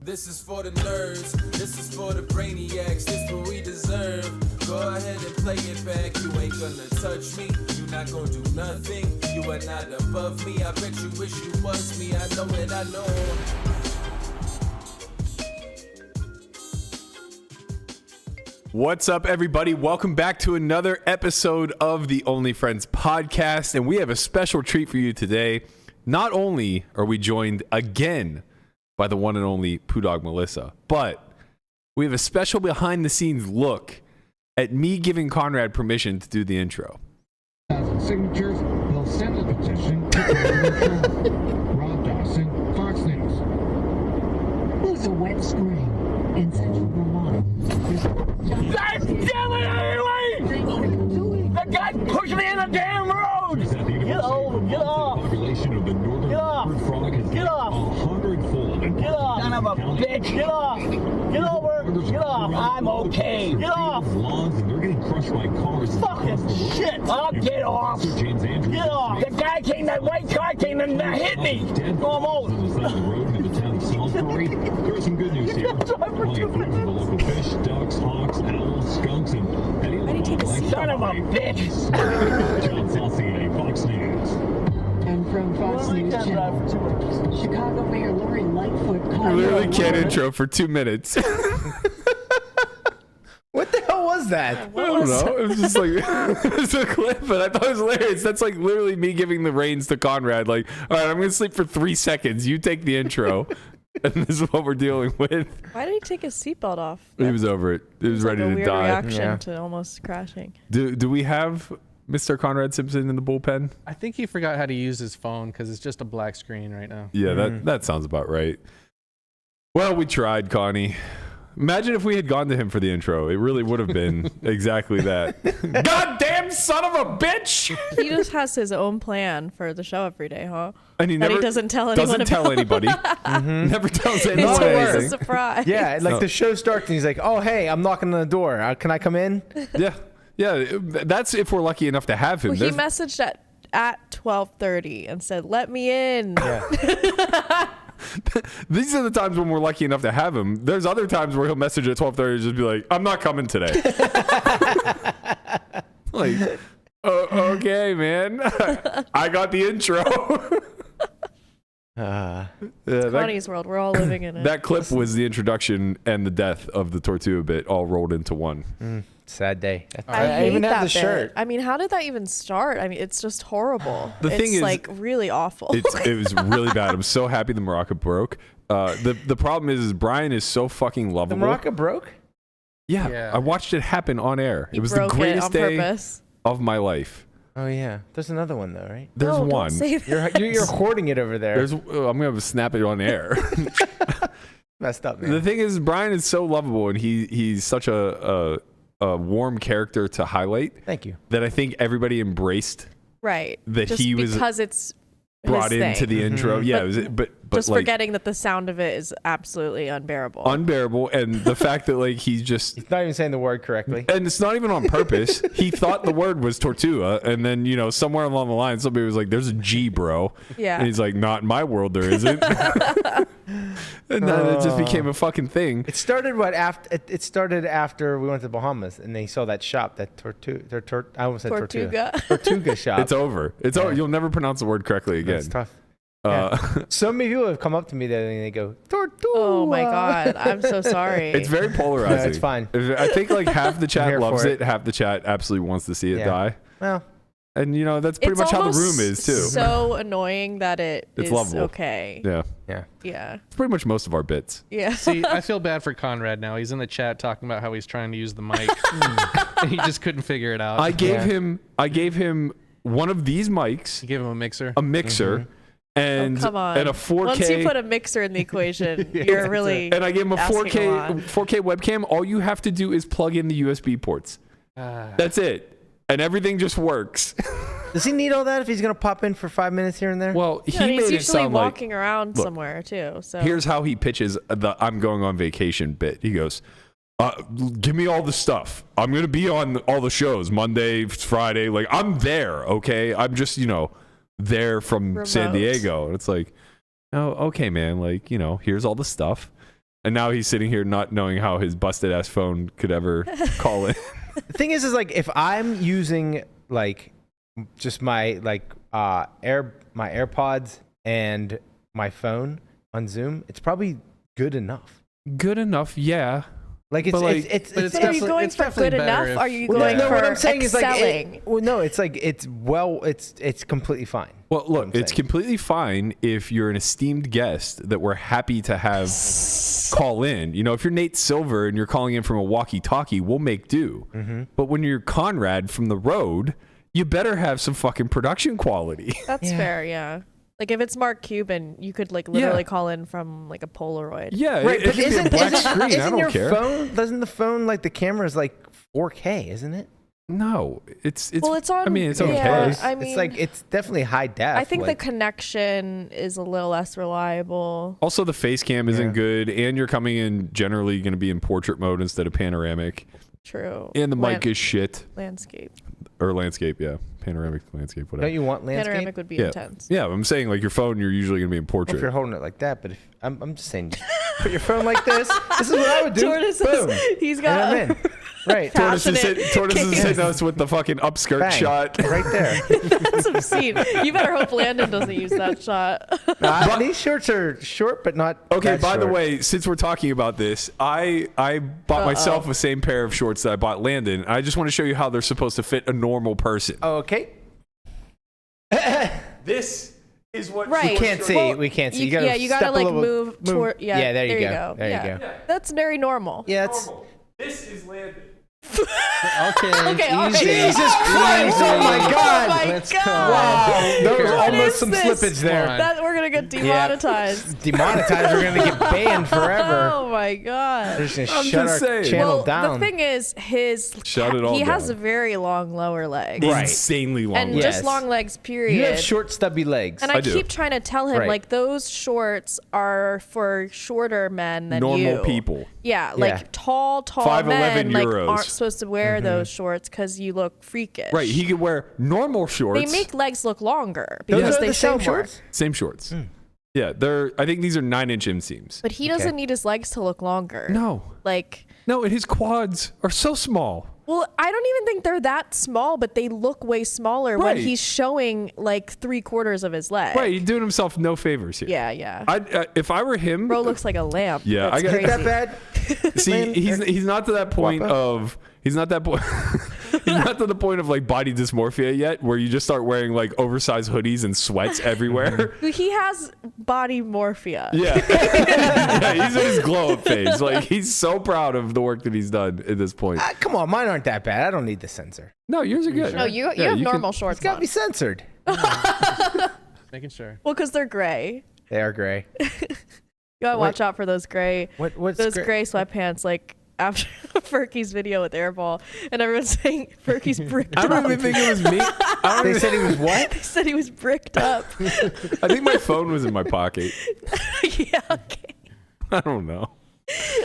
This is for the nerds, this is for the brainiacs, this what we deserve. Go ahead and play it back, you ain't gonna touch me, you not gonna do nothing, you are not above me, I bet you wish you was me, I know it, I know. What's up, everybody? Welcome back to another episode of the Only Friends podcast, and we have a special treat for you today. Not only are we joined again by the one and only Poo Dog Melissa, but we have a special behind-the-scenes look at me giving Conrad permission to do the intro. Signatures, they'll send a petition to Rob Dawson, Fox News. There's a wet spring in central Vermont. God damn it, anyway! The guy pushed me in the damn road! Get over, get off! Population of the northern Get off! leopard frog has Get off! 100-fold. Get off! Son of a bitch! Get off! Get over! Get off! I'm okay! Get off! Lawns and they're getting crushed by cars. Fucking shit! I'll get off! James Andrews. Get off! The guy came, that white car came and hit me! Almost! On the side of the road in the town of Salisbury. There's some good news here. Plenty of food for the local fish, ducks, hawks, owls, skunks, and anything take a seat. Son of a bitch! John Saucier, Fox News. And from Fox News Channel, Chicago Mayor Lori Lightfoot I called literally her can't a intro for 2 minutes. What the hell was that? I don't know. It was just like, it was a clip, but I thought it was hilarious. That's like literally me giving the reins to Conrad. Like, all right, I'm going to sleep for 3 seconds. You take the intro. And this is what we're dealing with. Why did he take his seatbelt off? He was over it. He was ready like a to weird die. reaction Yeah. to almost crashing. Do we have Mr. Conrad Simpson in the bullpen? I think he forgot how to use his phone because it's just a black screen right now. Yeah, that sounds about right. Well, we tried, Connie. Imagine if we had gone to him for the intro. It really would have been exactly that. Goddamn son of a bitch! He just has his own plan for the show every day, huh? And he That never he doesn't tell anyone doesn't tell about. anybody. Never tells anyone It's always a anything. surprise. Yeah, like No. the show starts and he's like, "Oh, hey, I'm knocking on the door. Can I come in?" Yeah. That's if we're lucky enough to have him. Well, he There's- messaged at 12:30 and said, "Let me in." Yeah. These are the times when we're lucky enough to have him. There's other times where he'll message at 12:30 and just be like, "I'm not coming today." Like, okay, man. I got the intro. that, Connie's world. We're all living in it. that clip was the introduction and the death of the Tortuga bit all rolled into one. Sad day. I hate even that have the bit. shirt. I mean, how did that even start? I mean, it's just horrible. The thing it's is, like really awful. It was really bad. I'm so happy the Maraca broke. The problem is Brian is so fucking The lovable. Maraca broke. Yeah, I watched it happen on air. He It was the broke it greatest on day purpose. of my life. Oh yeah. There's another one though, right? There's No, don't one. say that. You're hoarding it over there. There's. I'm gonna snap it on air. Messed up, man. The thing is, Brian is so lovable, and he's such a warm character to highlight Thank you. that I think everybody embraced Right. that Just he was because it's brought his into thing. the intro. Yeah, but Just like forgetting that the sound of it is absolutely unbearable. unbearable, and the fact that like he's just. He's not even saying the word correctly. And it's not even on purpose. He thought the word was tortuga, and then somewhere along the line, somebody was like, "There's a G, bro." Yeah. And he's like, "Not in my world, there isn't." And then it just became a fucking thing. It started It started after we went to the Bahamas and they saw that shop, that I almost said Tortuga. Tortuga shop. It's over. It's over. You'll never pronounce the word correctly again. It's tough. Yeah. So many people have come up to me there and they go, "Tortuga." Oh my god, I'm so sorry. It's very polarizing. No, it's fine. I think like half the I'm chat here loves for it, half the chat absolutely wants to see it Yeah. die. Well, And that's pretty It's much how the almost room is too. So annoying that it's It's lovable. okay. Yeah. Yeah. It's pretty much most of our bits. Yeah. See, I feel bad for Conrad now. He's in the chat talking about how he's trying to use the mic, and he just couldn't figure it out. I gave him one of these mics, You gave him a mixer. a mixer, and Oh, come on. and a 4K. Once you put a mixer in the equation, you're really and I gave him a asking 4K a lot. 4K webcam. All you have to do is plug in the USB ports. That's it, and everything just works. does he need all that if he's gonna pop in for 5 minutes here and there? Well, he Yeah, and made he's it usually sound like. walking around Look, somewhere too. So Here's how he pitches the "I'm going on vacation" bit. He goes, "Give me all the stuff. I'm gonna be on all the shows Monday, Friday. Like I'm there. Okay, I'm just there from San Remote. Diego." And it's like, oh, okay, man. Like here's all the stuff. And now he's sitting here not knowing how his busted ass phone could ever call in. The thing is like if I'm using like just my like my AirPods and my phone on Zoom, it's probably good enough. Good enough, yeah. Like it's But, like- it's but it's Are you definitely- going it's for definitely good better enough? if- Are you well, going no, for what I'm saying excelling? is like it's completely fine. Well, look, I'm it's saying. completely fine if you're an esteemed guest that we're happy to have call in. You know, if you're Nate Silver and you're calling in from a walkie-talkie, we'll make do. Mm-hmm. But when you're Conrad from the road, you better have some fucking production quality. That's Yeah. fair, yeah. Like if it's Mark Cuban, you could like literally call in from like a Polaroid. Yeah, Right, it but could be a black screen. I isn't don't your care. phone? Doesn't the phone like the camera is like 4K, isn't it? No, it's. Well, it's on. I mean, it's yeah, okay. I mean, it's like it's definitely high def. I think like, the connection is a little less reliable. Also, the face cam isn't Yeah. good, and you're coming in generally going to be in portrait mode instead of panoramic, True. and the mic is shit. Landscape. Or landscape, yeah, panoramic, landscape, whatever. don't you want landscape? Panoramic would be yeah, intense. yeah. I'm saying like your phone, you're usually going to be in Well, if you're portrait. holding it like that, but if I'm just saying, put your phone like this. This is what I would do. Tortoise Boom. he's got. And I'm in. Right. Tortoise is passionate hitting us with the fucking upskirt Bang. shot. Right there. That's obscene. You better hope Landon doesn't use that shot. These shorts are short, but not. Okay, that by the short. way, since we're talking about this, I bought myself the same pair of shorts that I bought Landon. I just want to show you how they're supposed to fit a normal person. Okay. This is what Right. We can't see. Well, we can't see. You gotta step a like little- move toward. Yeah, there you go. There you go. That's very normal. Yeah, it's. This is Landon. Okay. Okay, all right. easy. Jesus Christ! Oh my God! Oh my Let's God. go. Wow, there was What almost is some this? slippage there. Come on. That we're gonna get demonetized. Demonetized. We're gonna get banned forever. Oh my God. We're just gonna I'm shut just our saying. channel Well, down. the thing is, Shut it all he has down. very long lower legs. Right. Insanely long. And legs. Yes. just long legs, period. you have short, stubby legs. And I I do. keep trying to tell him, Right. like, those shorts are for shorter men than Normal you. people. Yeah, like Yeah. tall 5'11" men like euros. aren't supposed to wear those shorts because you look freakish. Right, he could wear normal shorts. They make legs look longer Those because are they the show same more. shorts. Same shorts. Yeah, they're. I think these are 9-inch inseams. But he doesn't need his legs to look longer. No, Like, no, and his quads are so small. well, I don't even think they're that small, but they look way smaller when Right. he's showing like 3/4 of his leg. Right, he's doing himself no favors here. Yeah, yeah. If I were him, Bro looks like a lamp. Yeah, That's I got- crazy. Is that bad? see, he's not to that point Guapa? of. He's not that point. He's not to the point of like body dysmorphia yet, where you just start wearing like oversized hoodies and sweats everywhere. He has body morphia. Yeah. Yeah, he's in his glow up phase. Like he's so proud of the work that he's done at this point. Come on, mine aren't that bad. I don't need the sensor. No, yours are good. No, you Yeah, have can- normal shorts It's got on. me censored. Making sure. Well, because they're gray. They are gray. You gotta watch out for those gray, What's those gray sweatpants. Like after Berkey's video with Airball, and everyone's saying Berkey's bricked I up. don't even think it was me. They said he was what? They said he was bricked up. I think my phone was in my pocket. Yeah, okay. I don't know.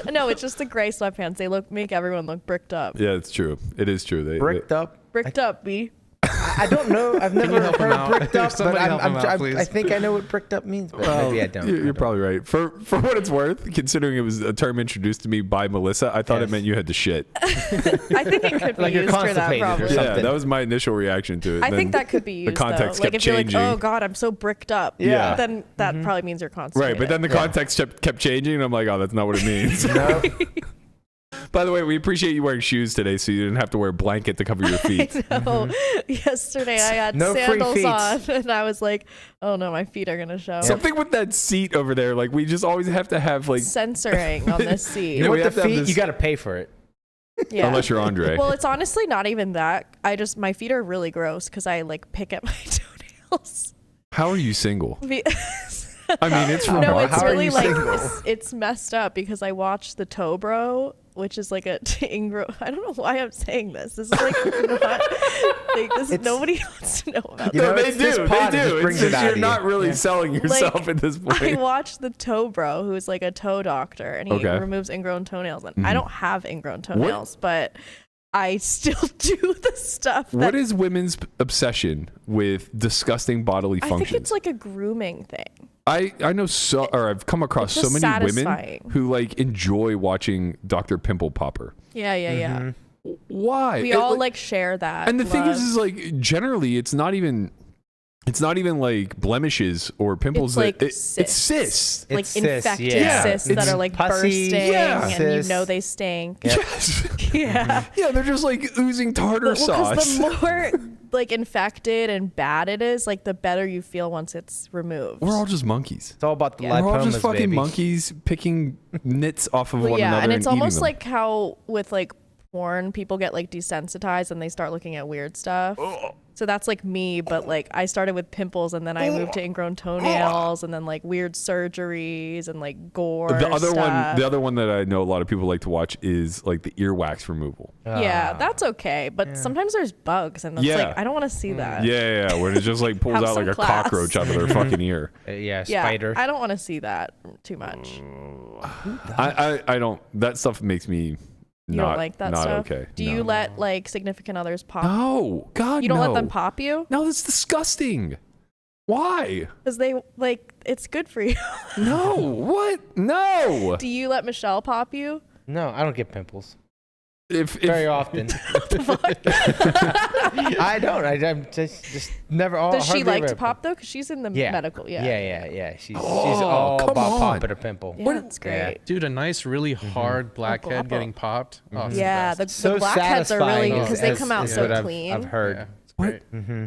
No, it's just the gray sweatpants. They make everyone look bricked up. Yeah, it's true. It is true. They Bricked up. Bricked up, B. I don't know. I've never help him heard out? bricked up, but Somebody help him out, please. I think I know what bricked up means, but maybe I don't. You're probably right. For what it's worth, considering it was a term introduced to me by Melissa, I thought it Yes. meant you had to shit. I think it could be Like you're used for that constipated or probably. something. Yeah, that was my initial reaction to it. I Then think that could be used. the context though. Like kept if you're changing. like, oh God, I'm so bricked up. Yeah. Then that probably means you're constipated. Right, but then the context kept changing, and I'm like, oh, that's not what it means. No. By the way, we appreciate you wearing shoes today, so you didn't have to wear a blanket to cover your feet. I know. Yesterday I had No free sandals feet. on, and I was like, oh no, my feet are gonna show. Something with that seat over there, like we just always have to have like, Censoring on this seat. You know we what? have The to have feet, this- you got to pay for it. Yeah. unless you're Andre. Well, it's honestly not even that. My feet are really gross because I like pick at my toenails. How are you single? Be- I mean, it's no, remarkable. it's How are really you like single? it's messed up because I watched the Toe Bro, which is like a ingro. I don't know why I'm saying this. This is like not like this. Nobody wants to know about You this. know, No, they it's this do. pod They that do. just It's brings it just out you're of you. not really Yeah. selling yourself at this I point. watched the Toe Bro, who's like a toe doctor, and he Okay. removes ingrown toenails. And I don't have ingrown toenails, but I still do the stuff. What is women's obsession with disgusting bodily I functions? think it's like a grooming thing. I know I've come across It's so just many satisfying. women who like enjoy watching Dr. Pimple Popper. Yeah. Why? We all like share that. And the thing love. is like generally it's not even like blemishes or pimples. It's like it's cysts. like It's cysts, infected yeah. cysts It's that are like pussy, bursting, yeah. and Cysts. you know they stink. Yes. Yeah. Yeah, they're just like oozing tartar Because sauce. the more like infected and bad it is, like the better you feel once it's removed. We're all just monkeys. It's all about the Yeah. We're all lipomas, just fucking baby. monkeys picking nits off of Well, one yeah, another and it's eating almost them. like how with like porn, people get like desensitized and they start looking at weird stuff. So that's like me, but like I started with pimples and then I moved to ingrown toenails and then like weird surgeries and like gore. the other stuff. one that I know a lot of people like to watch is like the earwax removal. Yeah, that's okay, but sometimes there's bugs and it's Yeah. like I don't want to see that. Yeah, when it just like pulls Have out like some a class. cockroach out of their fucking ear. Yeah, Yeah, spider. I don't want to see that too much. I don't. That stuff makes me You not don't like that not stuff? okay. Do you let like significant others pop? No, God, You don't let no. them pop you? No, that's disgusting. Why? Because they like it's good for you. No, what? No. Do you let Michelle pop you? No, I don't get pimples If very often. I don't. I'm just never. Does she hardly like ever to pop though? Because she's in the Yeah. medical. Yeah. Yeah. She's all come about on. popping a pimple. Yeah, that's great. Yeah. Dude, a nice, really hard blackhead Apple. getting popped. Oh, it's Yeah, the the, best. So blackheads are really satisfying because they is- come out is so what clean. I've heard. Yeah, it's great.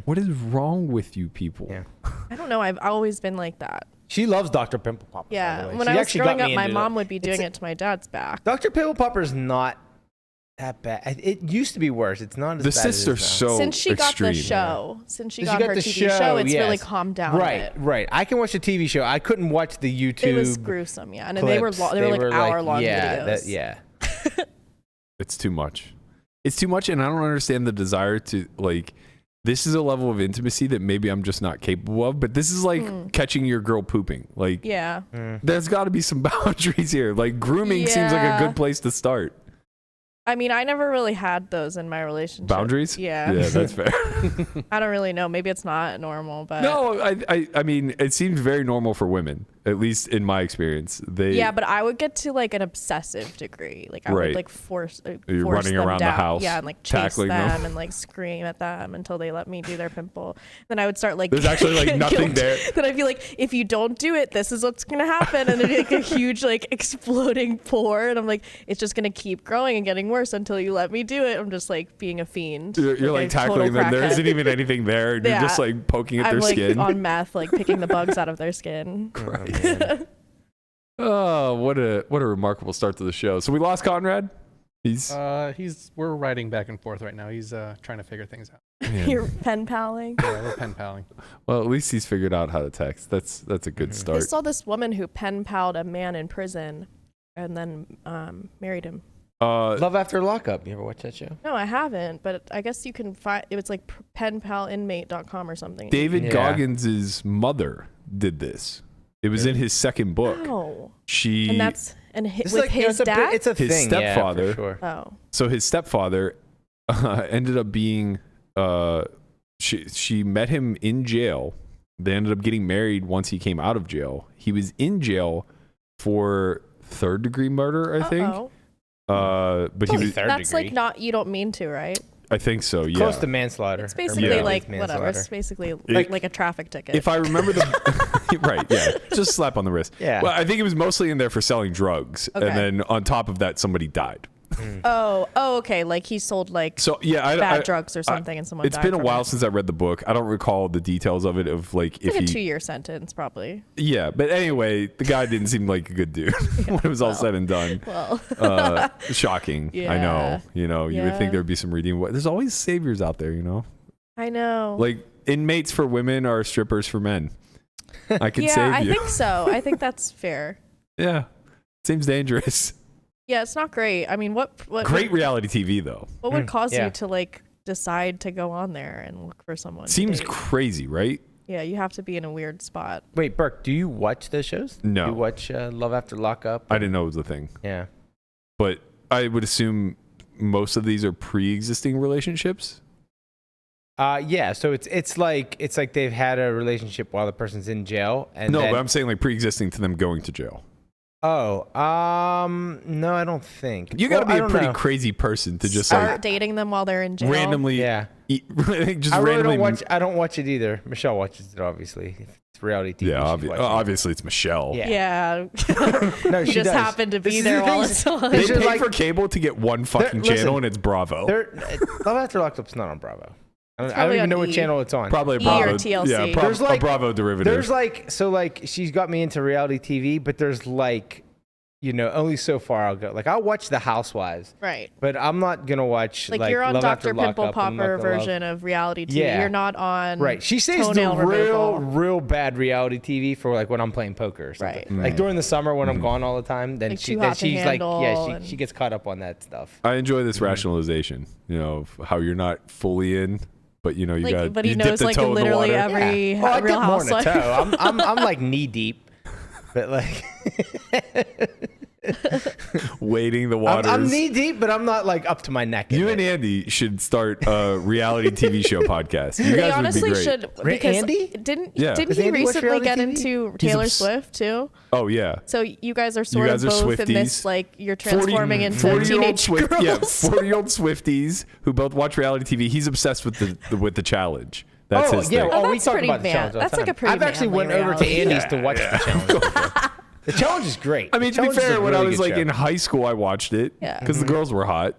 what is wrong with you people? Yeah. I don't know. I've always been like that. She loves Dr. Pimple Popper. by the Yeah. way. When She I was actually got growing up, me my into mom it. would be doing it to my dad's back. Dr. Pimple Popper is not that bad. It used to be worse. It's not as The bad cysts as it are is now. so Since she extreme. got the show, since she Since got you her the TV show, it's really yes. calmed down. a Right, bit. right. I can watch the TV show. I couldn't watch the YouTube. It was gruesome, yeah, and then they were clips. they were like hour-long yeah, videos. yeah. It's too much. It's too much, and I don't understand the desire to like. This is a level of intimacy that maybe I'm just not capable of. But this is like catching your girl pooping. Like, Yeah. there's got to be some boundaries here. Like, grooming seems like a Yeah. good place to start. I mean, I never really had those in my relationship. Boundaries? Yeah. Yeah, that's fair. I don't really know. Maybe it's not normal, but No, I mean, it seems very normal for women, at least in my experience. yeah, but I would get to like an obsessive degree. Like I Right. would like force You're force running them around the down. house, yeah, and like chase tackling them them. and like scream at them until they let me do their pimple. Then I would start like There's actually like nothing there. Then I'd be like, if you don't do it, this is what's gonna happen, and it'd be like a huge like exploding pore, and I'm like, it's just gonna keep growing and getting worse until you let me do it. I'm just like being a fiend. You're like a total tackling them. There crackhead. isn't even anything there. And You're Yeah. just like poking at I'm their like skin. on meth, like picking the bugs out of their skin. Oh, what a remarkable start to the show. So we lost Conrad. He's We're writing back and forth right now. He's trying to figure things out. You're pen paling. Yeah, we're pen paling. well, at least he's figured out how to text. That's a good I start. saw this woman who pen palled a man in prison and then married him. Love After Lockup. You ever watch that show? No, I haven't, but I guess you can find it was like penpalinmate.com or something. David Yeah. Goggins' mother did this. It was in his second book. Oh. She And that's It's with like, his it's dad. It's a His thing. stepfather. Yeah, for sure. Oh. so his stepfather ended up being she met him in jail. They ended up getting married once he came out of jail. He was in jail for third-degree murder, I think. Uh-oh. But he Only was. third That's degree. like not you don't mean to, right? I think so. Yeah. Close to manslaughter. It's or basically Yeah. like manslaughter. whatever. It's basically It- like a traffic ticket. If I remember the right, yeah, just slap on the wrist. Yeah. Well, I think it was mostly in there for selling drugs, Okay. and then on top of that, somebody died. oh, okay. Like he sold like So yeah, bad drugs or something, and someone It's died been a from while it. since I read the book. I don't recall the details of it. Of like if like a he, 2-year sentence, probably. yeah. But anyway, the guy didn't seem like a good dude when it was all said and done. Well, Shocking. I Yeah. know. You know, you would Yeah. think there'd be some redeeming. There's always saviors out there. You know, I know. like inmates for women are strippers for men. I could yeah, save I you. think so. I think that's fair. Yeah, seems dangerous. Yeah, it's not great. I mean, what Great reality TV though. what would cause yeah. you to like decide to go on there and look for someone? to Seems date? crazy, right? Yeah, you have to be in a weird spot. Wait, Burke, do you watch those shows? No. Do you watch Love After Lockup? I didn't know it was a thing, Yeah. but I would assume most of these are pre-existing relationships. Yeah, so it's like they've had a relationship while the person's in jail, and No, then, but I'm saying like pre-existing to them going to jail. no, I don't think You got to Well, be I a pretty don't know. crazy person to just Start like dating them while they're in jail. randomly, Yeah. just I really randomly. don't watch. I don't watch it either. Michelle watches it, obviously. If it's reality TV. Yeah, she's watching it. obviously it's Michelle. Yeah. Yeah. No, You she just does. happen to This be is there the while thing. it's on. They It's just pay like- for cable to get one fucking listen, channel, and it's Bravo. Love After Locked Up's not on Bravo. I don't probably even on know what E. channel it's on. Probably a E Bravo. or TLC. Yeah, There's a like- Bravo derivative. There's like she's got me into reality TV, but there's like, only so far I'll go. Like I'll watch The Housewives, Right. but I'm not gonna watch Like you're on Love After Dr. Pimple Lockup and Popper Luck of Love. version of reality TV. Yeah. You're not on Right. She says the toenail removal. real bad reality TV for like when I'm playing poker or something. Right. Like during the summer when I'm gone all the time, then Like she Too then Hot to she's like Handle she and- gets caught up on that stuff. I enjoy this rationalization. Of how you're not fully in, but you Like, got. but he you dip knows the like toe in the literally water. every Well, I Real dip more than a Housewife. toe. I'm like knee deep, but like wading the waters. I'm knee deep, but I'm not like up to my neck. in You it. and Andy should start a reality TV show podcast. You They guys honestly would be great. should because Andy? didn't Yeah. didn't Does he Andy watch recently get reality TV? into Taylor obs- Swift too? Oh yeah. So you guys are sort guys of are both in this Swifties. like you're transforming into 40-year-old teenage girls. Yeah, 40-year-old Swifties who both watch reality TV. He's obsessed with the challenge. That's his thing. Oh, we that's talk pretty about the man- challenge all the that's like time. a pretty I've actually manly went over to reality. Andy's to watch the challenge. The challenge is great. I mean, The to be challenge is a fair, when I really was good like show. in high school, I watched it Yeah. because the girls were hot.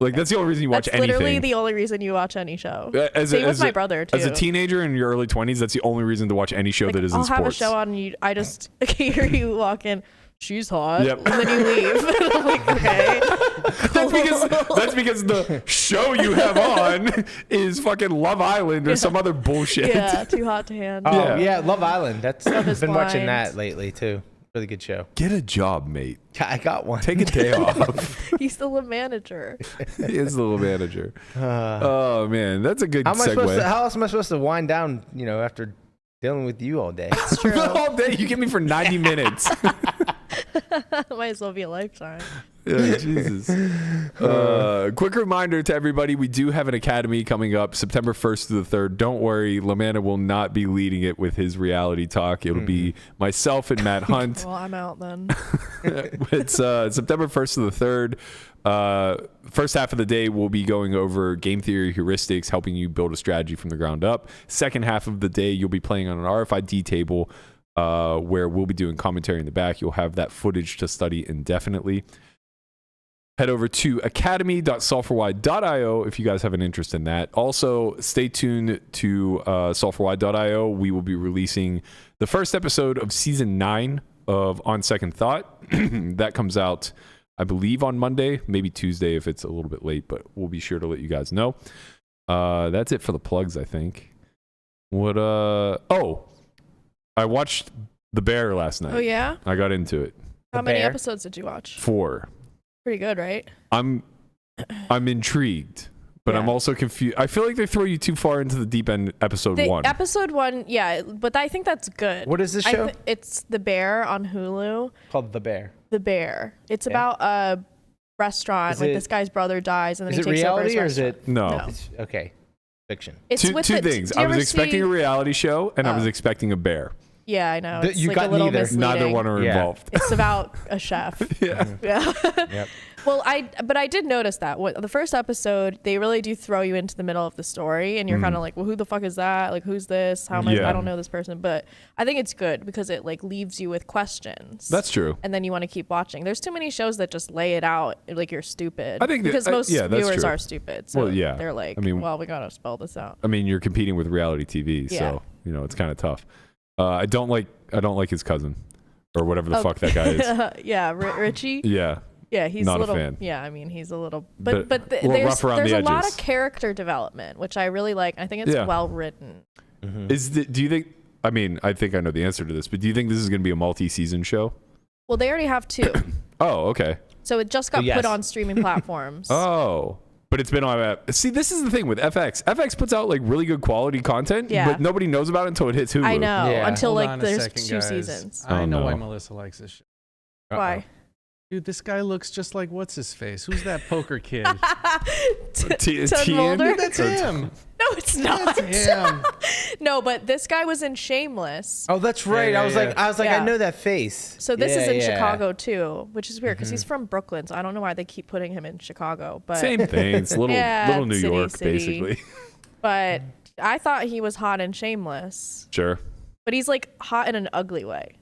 Like that's the only reason you watch That's literally anything. the only reason you watch any show. As Same a, with as my a- brother too. As a teenager in your early 20s, that's the only reason to watch any show Like, that isn't I'll have sports. a show on and I just hear you walk in. She's hot, Yep. and then you leave. And I'm like, okay. That's because the show you have on is fucking Love Island or some other bullshit. Yeah, Too Hot to Handle. Oh Yeah. yeah, Love Island. That's I've is been watching Blind. that lately too. Really good show. Get a job, mate. I got one. Take a day off. He's still a manager. He is the little manager. Oh man, that's a good segue. How else am I supposed to wind down? After dealing with you all day. It's true. All day you get me for 90 minutes. Might as well be a lifetime. Yeah, Jesus. Quick reminder to everybody, we do have an academy coming up September 1st to the 3rd. Don't worry, Lamanna will not be leading it with his reality talk. It'll be myself and Matt Hunt. Well, I'm out then. It's September 1st to the 3rd. First half of the day, we'll be going over game theory heuristics, helping you build a strategy from the ground up. Second half of the day, you'll be playing on an RFID table where we'll be doing commentary in the back. You'll have that footage to study indefinitely. Head over to academy.solveforwhy.io if you guys have an interest in that. Also, stay tuned to solveforwhy.io. We will be releasing the first episode of season 9 of On Second Thought. That comes out, I believe, on Monday, maybe Tuesday if it's a little bit late, but we'll be sure to let you guys know. That's it for the plugs, I think. I watched The Bear last night. Oh yeah? I got into it. How many Bear? episodes did you watch? 4. Pretty good, right? I'm intrigued, but I'm Yeah. also confused. I feel like they throw you too far into the deep end episode 1. Episode 1, yeah, but I think that's good. What is this show? It's The Bear on Hulu. Called The Bear. The Bear. It's about a restaurant. Is Like it- this guy's brother dies, and then Is he it takes over his reality or is restaurant. it? No. No. It's, okay, fiction. It's Two with things. do you I was ever expecting see- a reality show, and I was expecting a bear. Yeah, I know. Th- It's you like got a little neither. misleading. Neither one are Yeah. involved. It's about a chef. Yeah. Yeah. Yep. Well, I did notice that the first episode, they really do throw you into the middle of the story, and you're kind of like, well, who the fuck is that? Like, who's this? How am I? Yeah. I don't know this person, but I think it's good because it like leaves you with questions. That's true. And then you want to keep watching. There's too many shows that just lay it out like you're stupid. I think that- because most yeah, that's viewers true. are stupid. So Well, yeah. they're like, I mean- well, we gotta spell this out. I mean, you're competing with reality TV, Yeah. so it's kind of tough. I don't like his cousin or whatever the fuck that guy is. Yeah, Richie. Yeah. Yeah, he's Not a a little. fan. Yeah, I mean, he's a little. But But a little there's rough around there's the a lot edges. of character development, which I really like. I think it's Yeah. well written. Do you think? I mean, I think I know the answer to this, but do you think this is going to be a multi-season show? Well, they already have 2, Oh, okay. so it just got Yes. put on streaming platforms. Oh, but it's been on. See, this is the thing with FX. FX puts out like really good quality content, Yeah. but nobody knows about it until it hits Hulu. I know Yeah. until Hold like on a there's second, 2 guys. seasons. I Oh, know why no. Melissa likes this show. Why? Dude, this guy looks just like what's his face? Who's that poker kid? Ted Mulder? That's him. No, it's not. That's him. No, but this guy was in Shameless. Oh, that's right. Yeah, I was yeah, like, yeah. I know that face. So this Yeah, is in yeah. Chicago too, which is weird because he's from Brooklyn. So I don't know why they keep putting him in Chicago. But Same thing. It's little Yeah, little New city, York, city. basically. But I thought he was hot and Shameless. Sure. But he's like hot in an ugly way.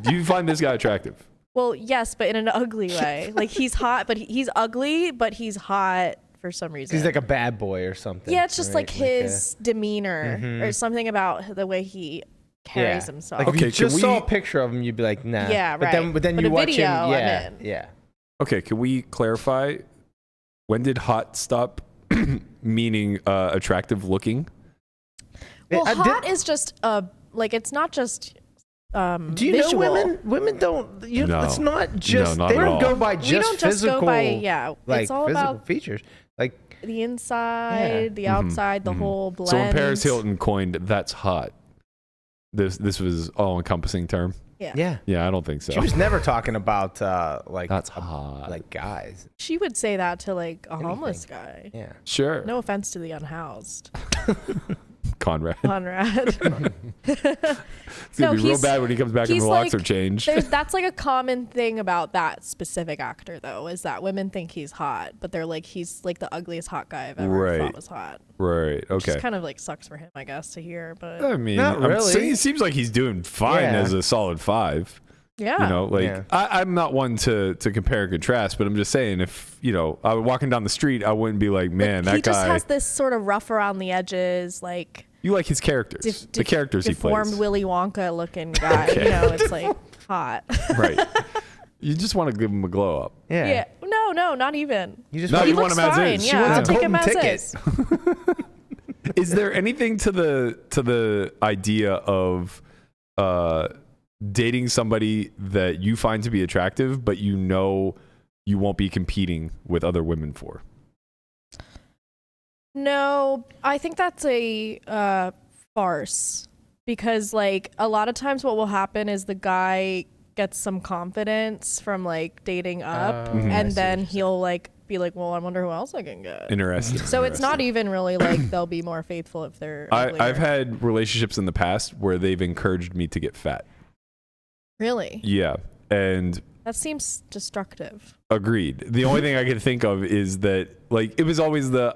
Do you find this guy attractive? Well, yes, but in an ugly way. Like he's hot, but he's ugly, but he's hot for some reason. He's like a bad boy or something. Yeah, it's just right? like his demeanor or something about the way he carries himself. Like if Okay, you can just saw a we- picture of him, you'd be like, nah. Yeah, but Then, right. but then But you a watch video, him. I'm Yeah, in. yeah. Okay, can we clarify? When did hot stop meaning attractive looking? Well, I did- hot is just like it's not just Do you visual. know women don't? No. It's not just. not they at don't all. go by We just don't just physical. go by it's like all physical about features. Like the inside, Yeah. the outside, the whole blend. So when Paris Hilton coined "that's hot," this was all encompassing term. yeah, Yeah, I don't think so. she was never talking about like That's hot. like guys. She would say that to like a homeless guy. Yeah. Sure. No offense to the unhoused, Conrad. Conrad. It's gonna be real bad when he comes back and the locks are changed. That's like a common thing about that specific actor, though, is that women think he's hot, but they're like, he's like the ugliest hot guy I've ever Right. thought was hot. Right. Which Okay. kind of like sucks for him, I guess, to hear. But I mean, Not I'm really. saying it seems like he's doing fine Yeah. as a solid 5. yeah, You know, like Yeah. I'm not one to compare and contrast, but I'm just saying if I was walking down the street, I wouldn't be like, man, he that just guy. has this sort of rough around the edges, like You like his characters, the characters he deformed plays. Willy Wonka looking guy. Okay. You know, it's like hot. Right. You just want to give him a glow up. Yeah. Yeah. No, not even. You just No, want you He want looks him as fine. is. She Yeah, wants I'll a take him as golden is. Is there anything to the idea of dating somebody that you find to be attractive, but you know you won't be competing with other women for? No, I think that's a farce because like a lot of times what will happen is the guy gets some confidence from like dating up I and see then what he'll like be like, well, I wonder who else I can get. Interesting. So it's not even really like they'll be more faithful if they're uglier. I've had relationships in the past where they've encouraged me to get fat. Really? Yeah. And That seems destructive. agreed. The only thing I can think of is that like it was always the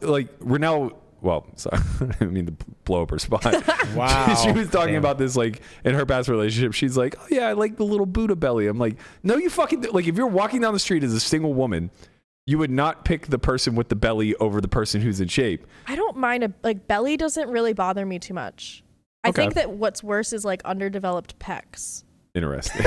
like Renelle. Well, sorry, I didn't mean to blow up her spot. Wow. she was talking Damn. about this like in her past relationship. She's like, oh yeah, I like the little Buddha belly. I'm like, no, you fucking like if you're walking down the street as a single woman, you would not pick the person with the belly over the person who's in shape. I don't mind like belly doesn't really bother me too much. I Okay. think that what's worse is like underdeveloped pecs. Interesting.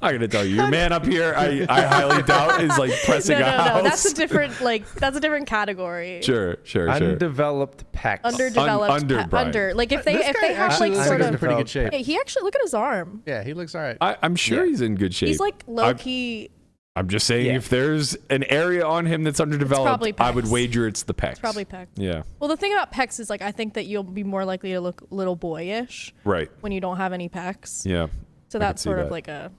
I gotta tell you, your man up here, I highly doubt is like pressing a house. No. That's a different category. Sure. undeveloped pecs. Underdeveloped Under, Brian. under. Like if they This guy have actually like looks sort like he's in of pretty good shape. Hey, he actually look at his arm. Yeah, he looks all right. I'm sure he's in good shape. He's like low key. I'm just saying, Yeah. if there's an area on him that's underdeveloped, probably I would pecs. wager it's the pecs. Probably pecs. Yeah. Well, the thing about pecs is like I think that you'll be more likely to look little boyish Right. when you don't have any pecs. Yeah. So I could that's see sort of that. like a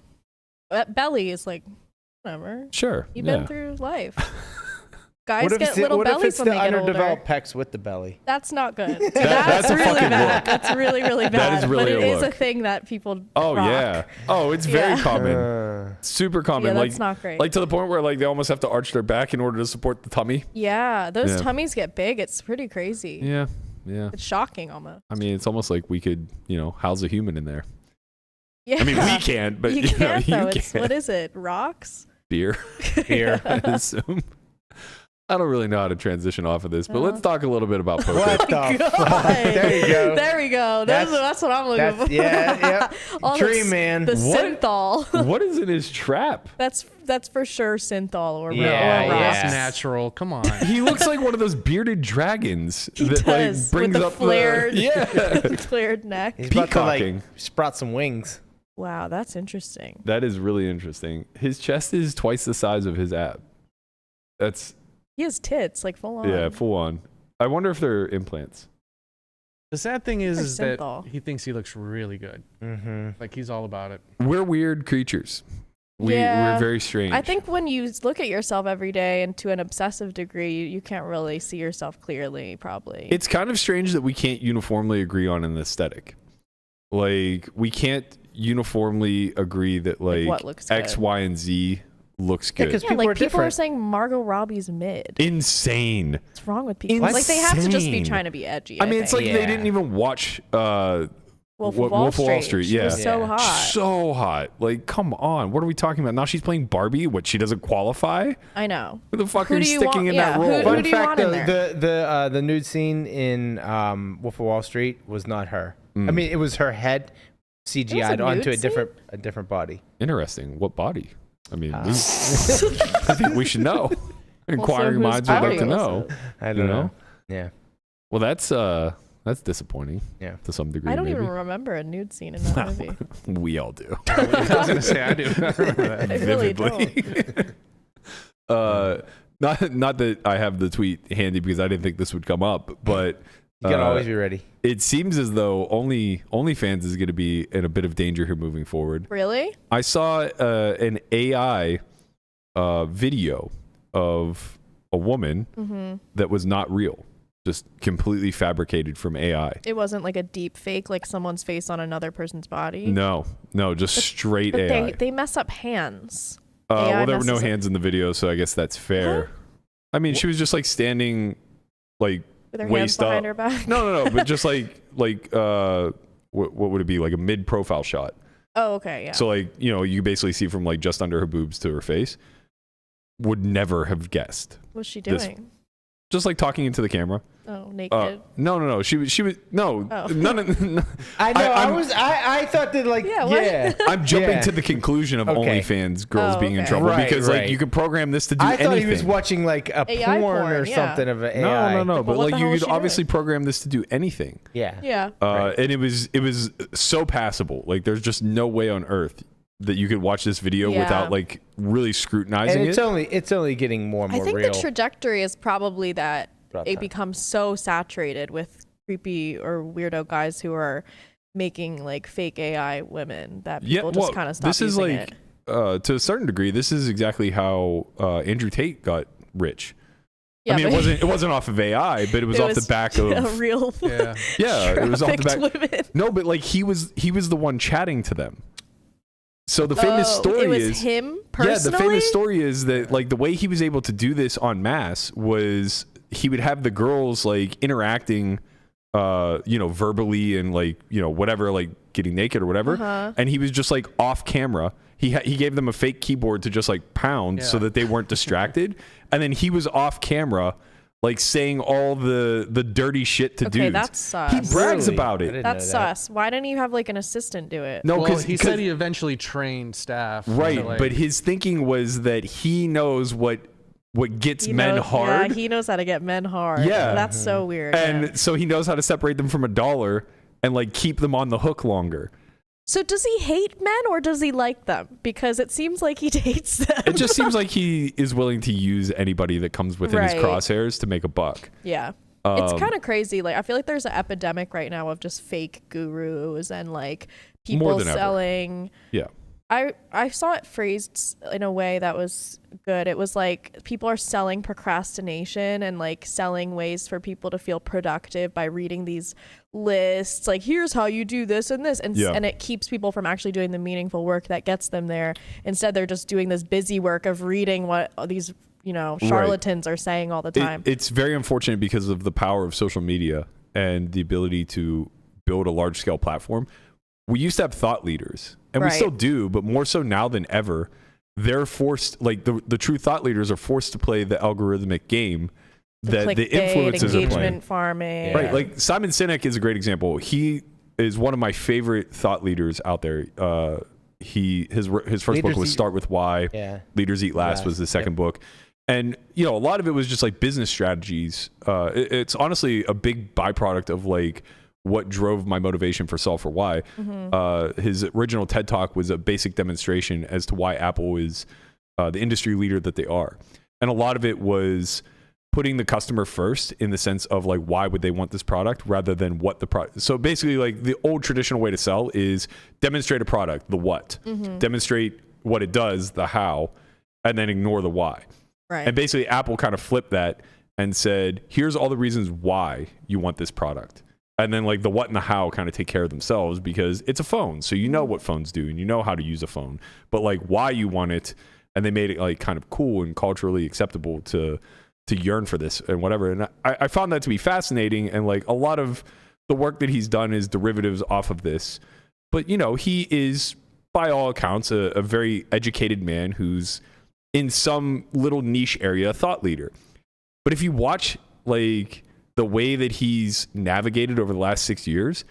belly is like whatever. Sure. You've yeah. been through life. Guys What if get it's, little what if bellies it's when the they get older. underdeveloped pecs with the belly? That's not good. that's a really fucking bad. look. That's really, really bad. That is really but a it is a look. thing that people Oh rock. yeah. Oh, it's very Yeah. common. Super common. Yeah, like that's not great. Like to the point where like they almost have to arch their back in order to support the tummy. Yeah, those Yeah. tummies get big. It's pretty crazy. Yeah. Yeah. It's shocking almost. I mean, it's almost like we could, house a human in there. Yeah. I mean, we can't, but you you can't though. you It's can. what is it? Rocks? Beer. Here. I assume. I don't really know how to transition off of this, but let's talk a little bit about poker. What the fuck? There you go. There we go. That's what I'm looking for. Yeah. All Dream the, man. The What? synthol. What is in his trap? That's for sure synthol or Yeah, or yeah. rocks. It's natural. Come on. He looks like one of those bearded dragons He that does, like brings with the up flared, yeah. flared neck. He's about to Peacocking. like sprout some wings. Wow, that's interesting. That is really interesting. His chest is twice the size of his ab. That's He has tits, like full on. yeah, full on. I wonder if they're implants. The sad thing is that simple. he thinks he looks really good. Mm-hmm. Like he's all about it. We're weird creatures. We're very strange. I think when you look at yourself every day and to an obsessive degree, you can't really see yourself clearly, probably. It's kind of strange that we can't uniformly agree on an aesthetic. Like, we can't uniformly agree that, like what looks X, good. Y, and Z looks good. because yeah, people are like people are different. saying Margot Robbie's mid. Insane. What's wrong with people? Like they have to just be Insane. trying to be edgy. I mean, it's like think. they Yeah. didn't even watch Wolf of Wall Street. She Yeah. was so hot. So hot. Like, come on. What are we talking about? Now she's playing Barbie, what, she doesn't qualify? I know. Who the fuck Who is do you sticking want- in yeah, that who- role? who Fun do you fact, want in though, the nude scene in Wolf of Wall Street was not her. I mean, it was her head CGI'd onto nude a different body. Interesting. What body? I mean, I think we should know. Inquiring whose minds would like body to was know. it? I You don't know? know. Yeah. Well, that's disappointing. Yeah. To some degree. I don't maybe. even remember a nude scene in that movie. We all do. I was gonna say I do. I remember that. I really Vividly. Not that I have the tweet handy because I didn't think this would come up, but You gotta always be ready. it seems as though OnlyFans is going to be in a bit of danger here moving forward. Really? I saw an AI video of a woman that was not real, just completely fabricated from AI. It wasn't like a deep fake, like someone's face on another person's body. No, just straight But AI. they mess up hands. Well, there were no messes up- hands in the video, so I guess that's fair. I mean, she was just like standing, like With her hands waist up. behind her back. No, but just like what would it be, like a mid-profile shot? Oh, okay, yeah. So like, you know, you basically see from like just under her boobs to her face. Would never have guessed. What's she this- doing? Just like talking into the camera. Oh, naked. No. She was no. Oh. None of. I know. I'm- I thought that like Yeah, what? I'm jumping Yeah. to the conclusion of Okay. OnlyFans girls Oh, being in okay. trouble Right, because like right. you could program this to do I anything. thought he was watching like a AI porn or porn, yeah. something of an AI. No. Like, But what like the you hell is could she obviously doing? program this to do anything. Yeah. Yeah. And it was so passable. Like there's just no way on earth that you could watch this video Yeah. without like really scrutinizing And it. it's only getting more and I more think real. the trajectory is probably that About it time. becomes so saturated with creepy or weirdo guys who are making like fake AI women that people just kind of stop this is using like it. to a certain degree, this is exactly how Andrew Tate got rich. Yeah, I mean, but it wasn't off of AI, but it was off the back a of real Yeah. it was off the back. trafficked women. No, but like he was the one chatting to them. So the famous Oh, story it was is him personally. yeah, the famous story is that like the way he was able to do this en masse was he would have the girls like interacting verbally and like, whatever, like getting naked or whatever. And he was just like off camera. He gave them a fake keyboard to just like pound so that they weren't distracted. And then he was off camera, like saying all the dirty shit to Okay, dudes. that's sus. He brags Really? about I it. didn't That's know that. sus. Why didn't you have like an assistant do it? No, Well, because he said he eventually trained staff. right, to, like, but his thinking was that he knows what gets He men knows- hard. Yeah, he knows how to get men hard. Yeah. That's so weird. And man. so he knows how to separate them from a dollar and like keep them on the hook longer. So does he hate men or does he like them? Because it seems like he hates them. It just seems like he is willing to use anybody that comes within his Right. crosshairs to make a buck. Yeah. It's kind of crazy. Like I feel like there's an epidemic right now of just fake gurus and like people More than ever. selling. Yeah. I saw it phrased in a way that was good. It was like people are selling procrastination and like selling ways for people to feel productive by reading these lists. Like here's how you do this and this, and Yeah. and it keeps people from actually doing the meaningful work that gets them there. Instead, they're just doing this busy work of reading what these charlatans are saying all the time. It's very unfortunate because of the power of social media and the ability to build a large scale platform. We used to have thought leaders, and we Right. still do, but more so now than ever. They're forced, like the true thought leaders are forced to play the algorithmic game that the Clickbait, influencers are playing. engagement farming. Right, like Simon Sinek is a great example. He is one of my favorite thought leaders out there. His first book Leaders was Eat- Start with Why. Yeah. Leaders Eat Last was the second book. And, a lot of it was just like business strategies. It's honestly a big byproduct of like what drove my motivation for Solve for Why. His original TED Talk was a basic demonstration as to why Apple is the industry leader that they are. And a lot of it was putting the customer first in the sense of like, why would they want this product rather than what the product. So basically, like the old traditional way to sell is demonstrate a product, the what, demonstrate what it does, the how, and then ignore the why. Right. And basically Apple kind of flipped that and said, here's all the reasons why you want this product. And then like the what and the how kind of take care of themselves because it's a phone. So you know what phones do and you know how to use a phone, but like why you want it. And they made it like kind of cool and culturally acceptable to yearn for this and whatever. And I found that to be fascinating. And like a lot of the work that he's done is derivatives off of this. But, you know, he is, by all accounts, a very educated man who's in some little niche area a thought leader. But if you watch like the way that he's navigated over the last 6 years,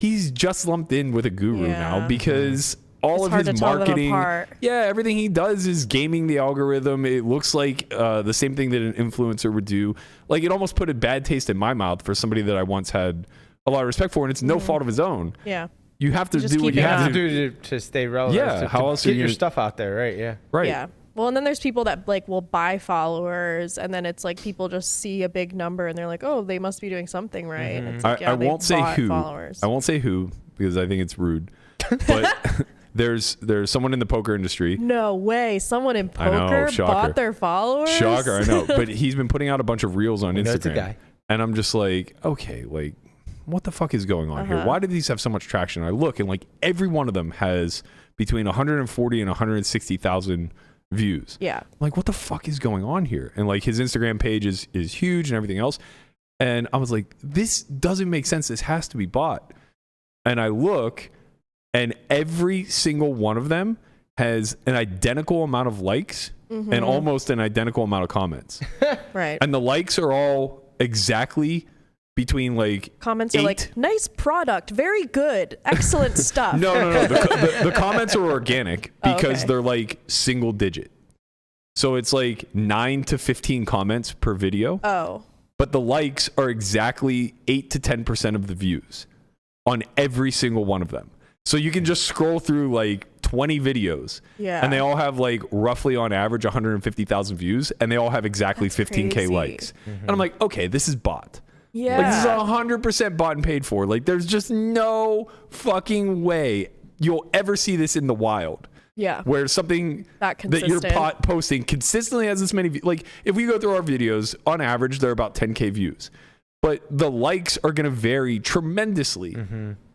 he's just lumped in with a guru now because all it's of his hard to marketing, tell them apart. everything he does is gaming the algorithm. It looks like the same thing that an influencer would do. Like it almost put a bad taste in my mouth for somebody that I once had a lot of respect for, and it's no fault of his own. Yeah. You have to just do what keep you it have up. to do. to stay relevant. Yeah, how else are get you your gonna- stuff out there, right? Yeah. Right. Yeah. Well, and then there's people that like will buy followers, and then it's like people just see a big number and they're like, oh, they must be doing something right. And it's like, I they won't say bought who. followers. I won't say who because I think it's rude. But there's someone in the poker industry. No way. Someone in I know, poker shocker. bought their followers. Shocker, I know. But he's been putting out a bunch of reels on know it's a Instagram. guy. And I'm just like, okay, like, what the fuck is going on here? Why do these have so much traction? I look and like every one of them has between 140 and 160,000 views. Yeah. I'm like, what the fuck is going on here? And like his Instagram page is huge and everything else. And I was like, this doesn't make sense. This has to be bought. And I look, and every single one of them has an identical amount of likes and almost an identical amount of comments. Right. And the likes are all exactly between like Comments 8. are like, nice product, very good, excellent stuff. No. The comments are organic because okay. they're like single digit. So it's like 9 to 15 comments per video. Oh. But the likes are exactly 8 to 10% of the views on every single one of them. So you can just scroll through like 20 videos. Yeah. And they all have like roughly on average 150,000 views and they all have exactly That's 15K crazy. likes. And I'm like, okay, this is bot. Yeah. Like this is 100% bought and paid for. Like there's just no fucking way you'll ever see this in the wild. Yeah. Where something That that you're consistent. posting consistently has this many views. Like if we go through our videos, on average, they're about 10K views. But the likes are going to vary tremendously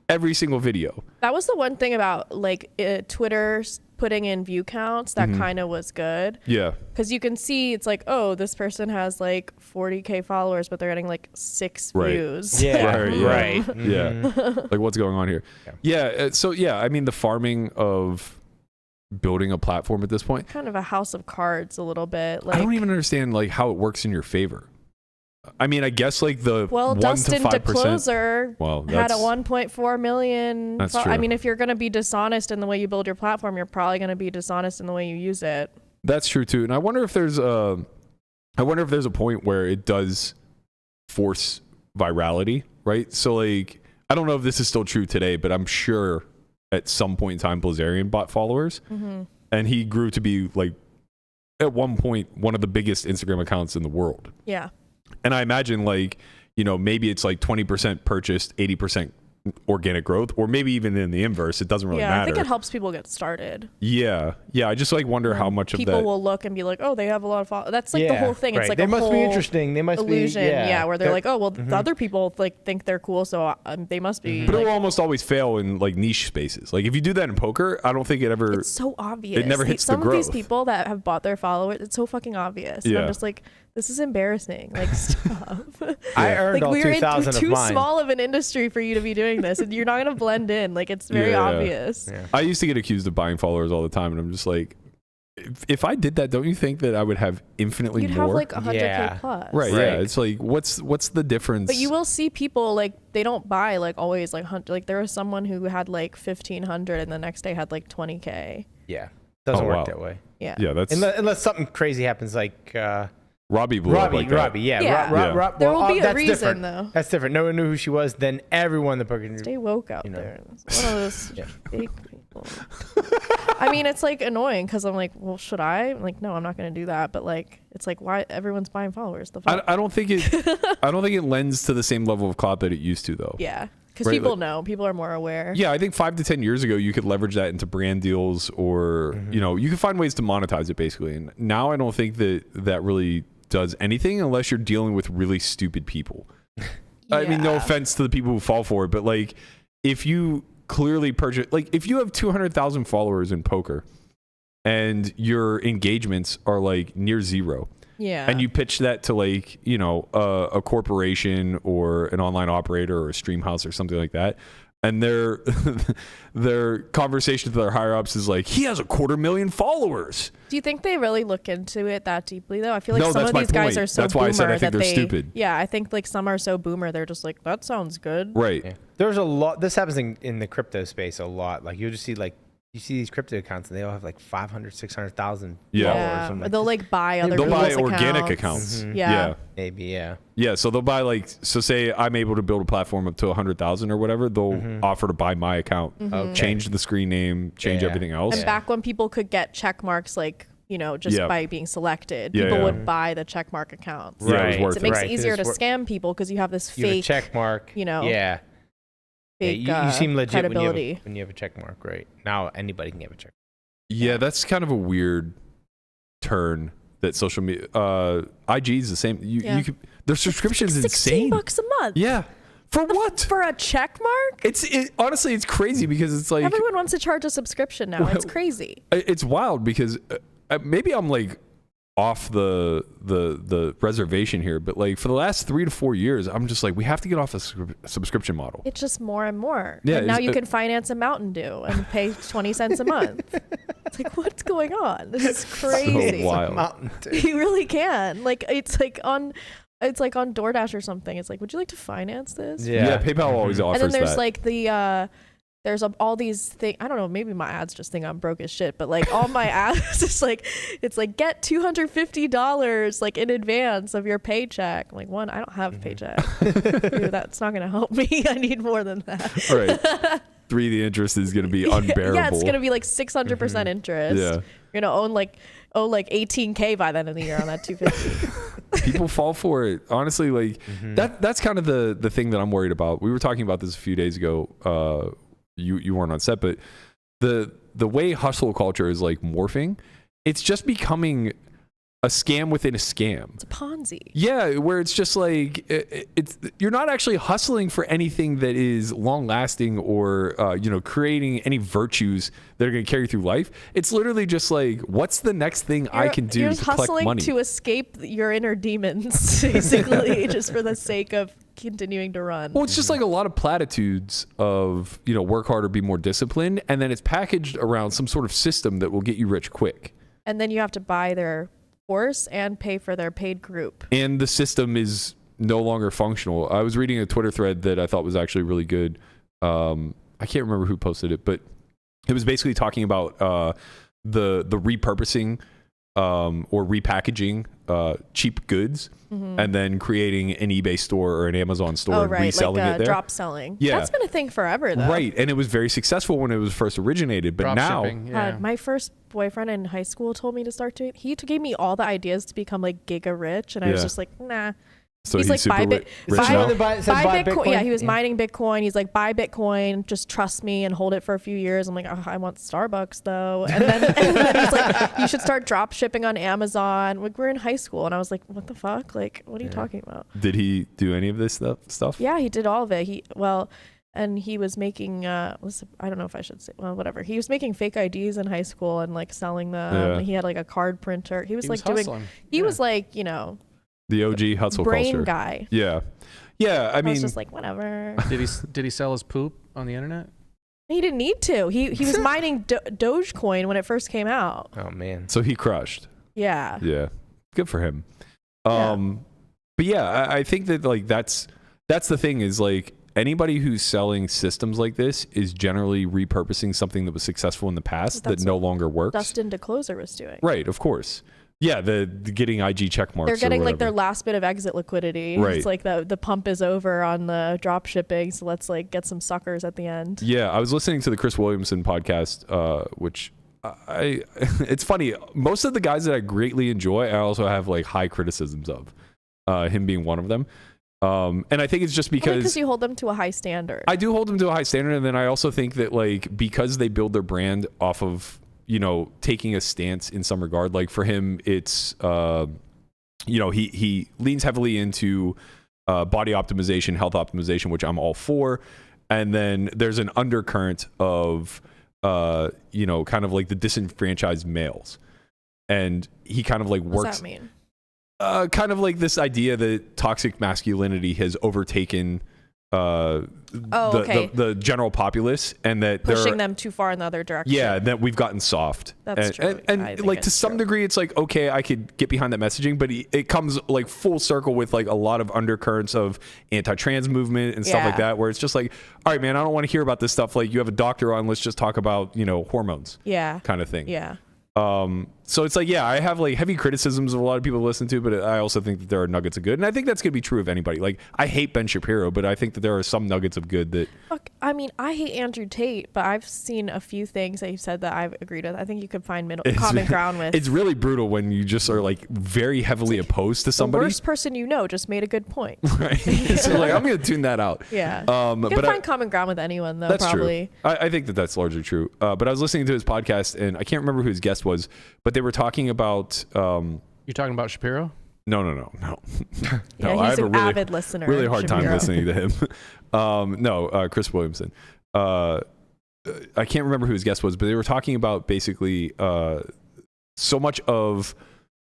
every single video. That was the one thing about like Twitter putting in view counts that kind of was good. Yeah. Because you can see it's like, oh, this person has like 40K followers, but they're getting like 6 Right. views. Yeah. Right. Right. Yeah. Like what's going on here? Yeah. So yeah, I mean the farming of building a platform at this point. Kind of a house of cards a little bit. Like, I don't even understand like how it works in your favor. I mean, I guess like the well, 1 Dustin to 5%. DeCloser Well, had a that's 1.4 million. That's I true. mean, if you're going to be dishonest in the way you build your platform, you're probably going to be dishonest in the way you use it. That's true too. And I wonder if there's a point where it does force virality, right? So like, I don't know if this is still true today, but I'm sure at some point in time, Blazarian bought followers and he grew to be like, at one point, one of the biggest Instagram accounts in the world. Yeah. And I imagine like, you know, maybe it's like 20% purchased, 80% organic growth, or maybe even in the inverse. It doesn't really Yeah, matter. I think it helps people get started. Yeah. I just like wonder how much of People that. will look and be like, oh, they have a lot of followers. That's like the whole thing. It's right. like they a must whole be interesting. They must illusion. be Yeah, where they're like, oh, well, the other people like think they're cool, so they must be. But it like, will almost always fail in like niche spaces. Like if you do that in poker, I don't think it ever. it's so obvious. It never hits the Some of these growth. people that have bought their followers, it's so fucking obvious. And Yeah. I'm just like, this is embarrassing. Like, stop. I earned Like all we're 2,000 of too mine. small of an industry for you to be doing this, and you're not gonna blend in. Like it's very Yeah. obvious. Yeah. I used to get accused of buying followers all the time, and I'm just like, if I did that, don't you think that I would have infinitely You'd more? have like 100K Yeah. plus. right, Right. Yeah. It's like, what's the difference? But you will see people like they don't buy like always like like there was someone who had like 1,500 and the next day had like 20K. Yeah. Doesn't Oh, work wow. that way. Yeah. Yeah, that's Unless something crazy happens, like Robbie blew up like that. Robbie, yeah. Yeah. Yeah. There will be a that's reason, different. though. That's different. No one knew who she was. Then everyone in the poker Stay woke out You know. there. It's one of those fake people. I mean, it's like annoying because I'm like, well, should I? I'm like, no, I'm not going to do that. But like, it's like, why everyone's buying followers? The fuck? I don't think it lends to the same level of clout that it used to, though. Yeah, because Right, people like- know, people are more aware. Yeah, I think 5 to 10 years ago, you could leverage that into brand deals, or you could find ways to monetize it, basically. And now I don't think that really does anything unless you're dealing with really stupid people. I mean, no Yeah. offense to the people who fall for it, but like, if you clearly purchase, like, if you have 200,000 followers in poker and your engagements are like near zero, Yeah. and you pitch that to like, a corporation or an online operator or a stream house or something like that, and their conversation to their higher ups is like, he has 250,000 followers. Do you think they really look into it that deeply though? I feel like No, some that's of my these guys point. are so That's why I boomer said I think that they're they, stupid. Yeah, I think like some are so boomer, they're just like, that sounds good. Right. Yeah. There's a lot. This happens in the crypto space a lot. Like you'll just see you see these crypto accounts and they all have like 500, 600,000 Yeah. followers. I'm Or like, they'll like buy other They'll buy people's organic accounts. accounts. Yeah. maybe, yeah. Yeah, so they'll buy like, so say I'm able to build a platform up to 100,000 or whatever, they'll offer to buy my account, Okay. change the screen name, change Yeah. everything else. And back when people could get check marks, like, just Yeah. by being selected, Yeah, people yeah. would buy the check mark accounts. Yeah, it was Right. worth So it makes Right, it 'cause easier to it's scam people because you have this You have a fake, check mark. Yeah, Yeah, fake you seem legit credibility. when you have a check mark, right? Now anybody can have a check. Yeah, that's kind of a weird turn that social media, IG is the same. Yeah. You could, their subscription is insane. $16 a month. Yeah. For what? For a check mark? Honestly, it's crazy because it's like, Everyone wants to charge a subscription now. It's crazy. it's wild because maybe I'm like off the reservation here, but like for the last 3 to 4 years, I'm just like, we have to get off a subscription model. It's just more and more. Yeah, And now it's- you can finance a Mountain Dew and pay 20 cents a month. It's like, what's going on? This is crazy. So wild. Mountain Dew. You really can. Like, it's like on DoorDash or something. It's like, would you like to finance this? Yeah, PayPal always offers And then there's that. like there's all these things. I don't know. Maybe my ads just think I'm broke as shit, but like all my ads, it's like get $250 like in advance of your paycheck. I'm like, one, I don't have a paycheck. Two, that's not gonna help me. I need more than that. All right. 3, the interest is going to be unbearable. Yeah, it's gonna be like 600% interest. Yeah. You're gonna owe like 18K by the end of the year on that 250. People fall for it. Honestly, like that's kind of the thing that I'm worried about. We were talking about this a few days ago. You weren't on set, but the way hustle culture is like morphing, it's just becoming a scam within a scam. It's a Ponzi. Yeah, where it's just like it's you're not actually hustling for anything that is long lasting or creating any virtues that are going to carry you through life. It's literally just like, what's the next thing I can do You're to collect hustling money? to escape your inner demons, basically, just for the sake of continuing to run. Well, it's just like a lot of platitudes of, work harder, be more disciplined, and then it's packaged around some sort of system that will get you rich quick. And then you have to buy their course and pay for their paid group. And the system is no longer functional. I was reading a Twitter thread that I thought was actually really good. I can't remember who posted it, but it was basically talking about the repurposing or repackaging cheap goods and then creating an eBay store or an Amazon store and reselling like it there. drop selling. Yeah. That's been a thing forever, though. Right, and it was very successful when it was first originated, but Drop now shipping, yeah. My first boyfriend in high school told me to start doing. He gave me all the ideas to become like giga rich, and I was Yeah. just like, nah. so He's like, super buy rich now? now. Buy Buy Bitcoin. Bitcoin? Yeah, he was Yeah. mining Bitcoin. He's like, buy Bitcoin, just trust me and hold it for a few years. I'm like, oh, I want Starbucks though. And then he's like, you should start drop shipping on Amazon. Like, we're in high school, and I was like, what the fuck? Like, what are you talking about? Did he do any of this stuff? Yeah, he did all of it. And he was making I don't know if I should say, well, whatever. He was making fake IDs in high school and like selling them. Yeah. He had like a card printer. He was He like was doing. hustling. He Yeah. was like, The OG hustle brain culture. guy. Yeah. Yeah, I I mean, was just like, whatever. Did he sell his poop on the internet? He didn't need to. He was mining Dogecoin when it first came out. Oh man. so he crushed. Yeah. Yeah. Good for him. Yeah. But yeah, I think that like that's the thing is like anybody who's selling systems like this is generally repurposing something that was successful in the past that That's no what longer works. Dustin DeCloser was doing. Right, of course. Yeah, the getting IG check marks. They're getting or like their whatever. last bit of exit liquidity. Right. It's like the pump is over on the drop shipping, so let's like get some suckers at the end. Yeah, I was listening to the Chris Williamson podcast, which it's funny. Most of the guys that I greatly enjoy, I also have like high criticisms of. Him being one of them. And I think it's just because you hold them to a high standard. I do hold them to a high standard, and then I also think that like because they build their brand off of taking a stance in some regard. Like for him, it's he leans heavily into body optimization, health optimization, which I'm all for. And then there's an undercurrent of kind of like the disenfranchised males, and he kind of like works. What does that mean? Kind of like this idea that toxic masculinity has overtaken the general populace, and that pushing them too far in the other direction. Yeah, that we've gotten soft. That's true. And like to some degree, it's like, okay, I could get behind that messaging, but it comes like full circle with like a lot of undercurrents of anti-trans movement and stuff like that, where it's just like, all right, man, I don't want to hear about this stuff. Like you have a doctor on, let's just talk about, hormones. Yeah. Kind of thing. Yeah. So it's like, yeah, I have like heavy criticisms of a lot of people to listen to, but I also think that there are nuggets of good. And I think that's going to be true of anybody. Like I hate Ben Shapiro, but I think that there are some nuggets of good that. Look, I mean, I hate Andrew Tate, but I've seen a few things that you've said that I've agreed with. I think you could find common ground with. It's really brutal when you just are like very heavily opposed to somebody. The worst person just made a good point. Right. So like, I'm going to tune that out. Yeah. You can find common ground with anyone though, that's probably. True. I think that that's largely true. But I was listening to his podcast and I can't remember who his guest was, but they were talking about You're talking about Shapiro? No. Yeah, I he's have an avid listener. Really hard Shapiro. time listening to him. Chris Williamson. I can't remember who his guest was, but they were talking about basically so much of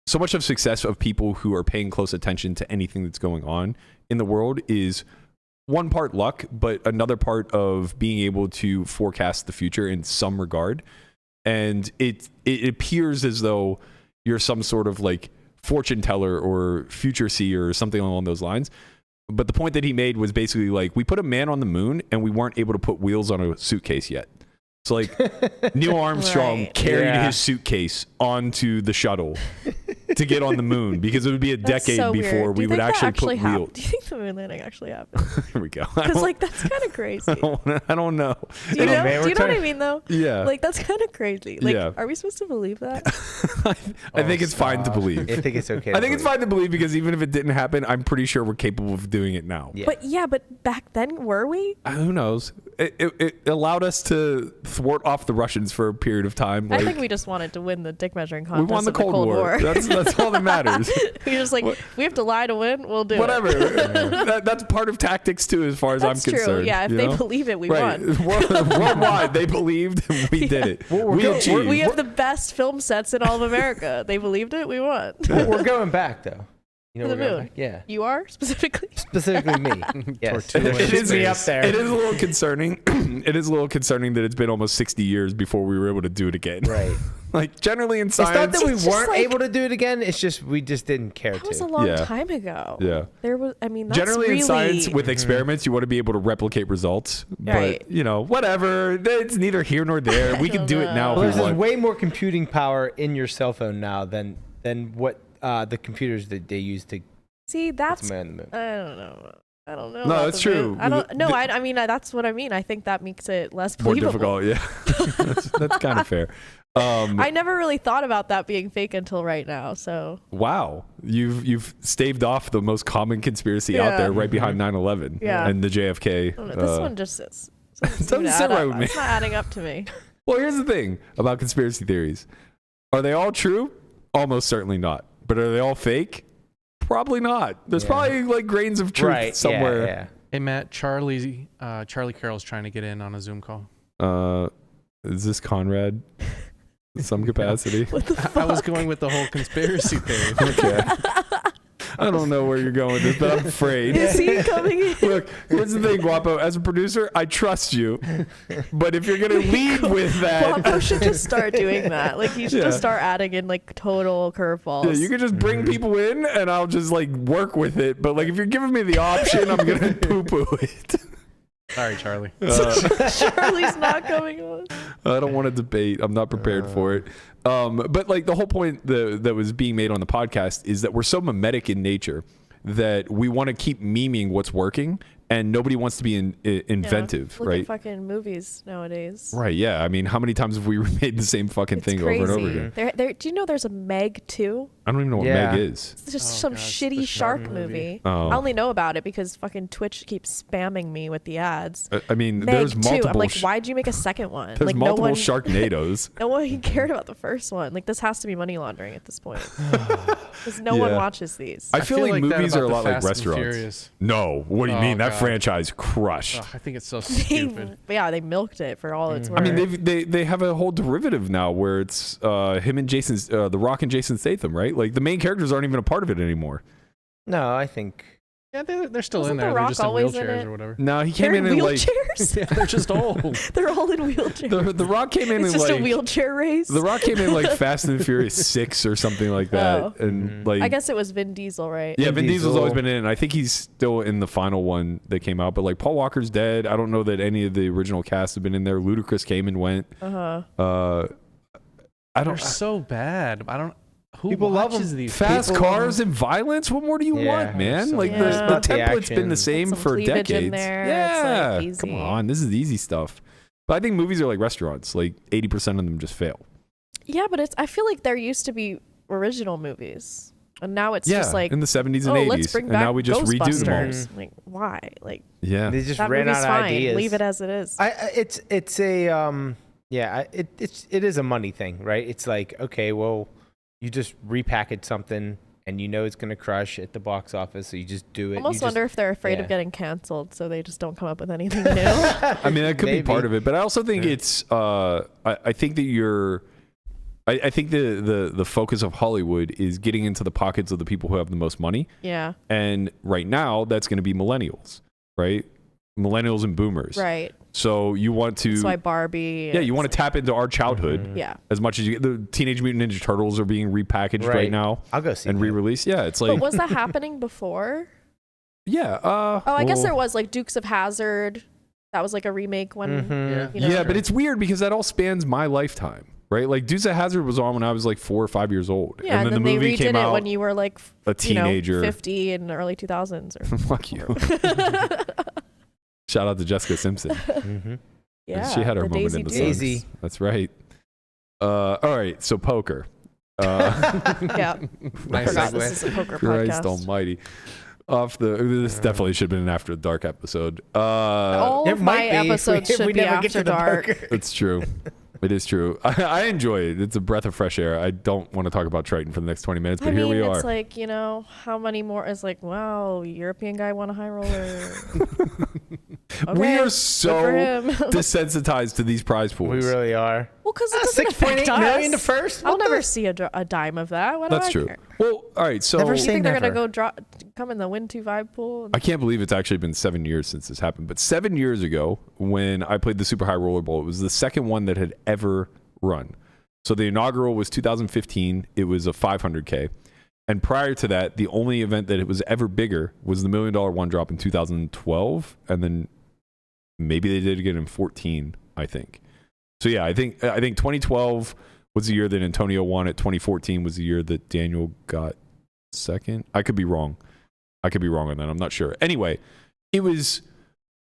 success of people who are paying close attention to anything that's going on in the world is one part luck, but another part of being able to forecast the future in some regard. And it appears as though you're some sort of like fortune teller or future seer or something along those lines. But the point that he made was basically like, we put a man on the moon and we weren't able to put wheels on a suitcase yet. So like Neil Armstrong carried his suitcase onto the shuttle to get on the moon because it would be a decade before we would actually put wheels. Do you think the moon landing actually happened? Here we go. Because like that's kind of crazy. I don't know. Do you know what I mean though? Yeah. Like that's kind of crazy. Like, are we supposed to believe that? I think it's fine to believe. I think it's okay. I think it's fine to believe because even if it didn't happen, I'm pretty sure we're capable of doing it now. Yeah. But back then, were we? Who knows? It allowed us to thwart off the Russians for a period of time. I think we just wanted to win the dick measuring contest. We won the Cold War. That's all that matters. We just like, we have to lie to win. We'll do whatever. it. That's part of tactics too, as far as I'm concerned. That's true. Yeah, if they believe it, we won. Worldwide, they believed, and we did it. We achieved. We have the best film sets in all of America. They believed it. We won. We're going back though. To the moon. Yeah. You are specifically me. Yes. It is me up there. It is a little concerning. It is a little concerning that it's been almost 60 years before we were able to do it again. Right. Like generally in science, it's not that we weren't like, able to do it again. It's just we just didn't care to. That was a long time ago. Yeah. There was. I mean, that's generally really... in science with experiments, you want to be able to replicate results. Right. But whatever. It's neither here nor there. We can do it now. Well, there's way more computing power in your cell phone now than what the computers that they use to. See, that's. Man in the moon. I don't know. No, that's true. I don't. No, I mean that's what I mean. I think that makes it less more believable. difficult. Yeah, that's kind of fair. I never really thought about that being fake until right now. So wow, you've staved off the most common conspiracy out there, right behind 9/11 and the JFK. This one just doesn't sit right with me. It's not adding up to me. Well, here's the thing about conspiracy theories: are they all true? Almost certainly not. But are they all fake? Probably not. There's probably like grains of truth somewhere. Yeah. Hey Matt, Charlie Carroll's trying to get in on a Zoom call. Is this Conrad? In some capacity. What the fuck? I was going with the whole conspiracy theory. Okay. I don't know where you're going with this, but I'm afraid. Is he coming in? Look, here's the thing, Guapo. As a producer, I trust you. But if you're going to lead with that... Guapo should just start doing that. Like, he should just start adding in, like, total curveballs. Yeah, you can just bring people in, and I'll just, like, work with it. But, like, if you're giving me the option, I'm going to poo-poo it. Sorry, Charlie. Charlie's not coming on. I don't want to debate. I'm not prepared for it. But like the whole point that was being made on the podcast is that we're so mimetic in nature that we want to keep memeing what's working, and nobody wants to be inventive, Look right? at fucking movies nowadays. Right. Yeah. I mean, how many times have we made the same fucking It's thing crazy. over and over again? Do you know there's a Meg 2? I don't even know what Yeah. Meg is. It's just some shitty shark movie. Oh. I only know about it because fucking Twitch keeps spamming me with the ads. I mean, Meg there's 2. multiple. I'm like, why'd you make a second one? There's like, multiple no one, Sharknadoes. No one cared about the first one. Like, this has to be money laundering at this point. Because no one Yeah. watches these. I feel like that movies about are a the lot like Fast and restaurants. Furious. No, what do you Oh, mean? That God. franchise crushed. Oh, I think it's so stupid. They milked it for all it's worth. I mean, they have a whole derivative now where it's him and The Rock and Jason Statham, right? Like the main characters aren't even a part of it anymore. No, I think. Yeah, they're still Wasn't in there. The They're Rock just in always in wheelchairs it? or whatever. No, he came They're in in like wheelchairs. Yeah, they're just old. They're all in wheelchairs. the Rock came in It's in just like a wheelchair race. The Rock came in like Fast and Furious 6 or something like that, Oh. and like I guess it was Vin Diesel, right? yeah, Vin Vin Diesel's Diesel. always been in it, and I think he's still in the final one that came out. But like Paul Walker's dead. I don't know that any of the original cast have been in there. Ludacris came and went. I They're don't. so bad. I don't. Who People love watches them. these? Fast People- cars and violence. What more do you Yeah, want, man? so Like Yeah. the About the template's been the action. same Some for cleavage in decades. there. Yeah, It's, like, come easy. on, this is easy stuff. But I think movies are like restaurants. Like 80% of them just fail. Yeah, but I feel like there used to be original movies, and now it's Yeah, just like, in the 70s and oh, 80s, let's bring and back now we just redo them all. Ghostbusters. Like, why? Like, Yeah, They just that ran movie's out of fine. ideas. Leave it as it is. It's a it is a money thing, right? It's like, okay, well, you just repackage something and you know it's gonna crush at the box office, so you just do it. Almost You wonder just, if they're afraid yeah. of getting canceled, so they just don't come up with anything new. I mean that could be Maybe. part of it, but I also think it's. I think that you're. I think the focus of Hollywood is getting into the pockets of the people who have the most money, Yeah, and right now that's going to be millennials, right? Millennials and boomers, right. So you want to. That's why Barbie. Yeah, you want to tap into our childhood Yeah. as much as you get. The Teenage Mutant Ninja Turtles are being repackaged right, Right. now I'll go see and that. re-released. Yeah, it's But like was that happening before? yeah. Oh, I guess well, there was like Dukes of Hazzard. That was like a remake when. Mhm. You know, Yeah, but it's weird because that all spans my lifetime, right? Like Dukes of Hazzard was on when I was like 4 or 5 years old. Yeah, and then then the they movie redid came it out when you were like a teenager. 50 in the early 2000s. Or Fuck you. Shout out to Jessica Simpson. Mhm. yeah, She had her the moment Daisy in the Dukes. sun. Daisy. That's right. All right, so poker. Yeah, I Nice forgot segue. this is a poker Christ podcast. almighty. This definitely should have been an After Dark episode. All It of my might be if episodes if should we be never after get to the dark. poker. It's true. It is true. I enjoy it. It's a breath of fresh air. I don't want to talk about Triton for the next 20 minutes, but I here mean, we are. it's like, you know, how many more? It's like, wow, European guy won a high roller. We Okay, are good so for him. desensitized to these prize pools. We really are. Well, because it doesn't affect 6.8 million to us. first. I'll What never the- see a dime of that. Why do That's I true. care? Well, all right. So Never You say think they're never. gonna go come in the win 2-5 pool? I can't believe it's actually been 7 years since this happened. But 7 years ago, when I played the Super High Roller Bowl, it was the second one that had ever run. So the inaugural was 2015. It was a 500K. And prior to that, the only event that it was ever bigger was the $1 Million One Drop in 2012. And then maybe they did it again in 14, I think. So yeah, I think 2012 was the year that Antonio won it. 2014 was the year that Daniel got second. I could be wrong. on that. I'm not sure. Anyway, it was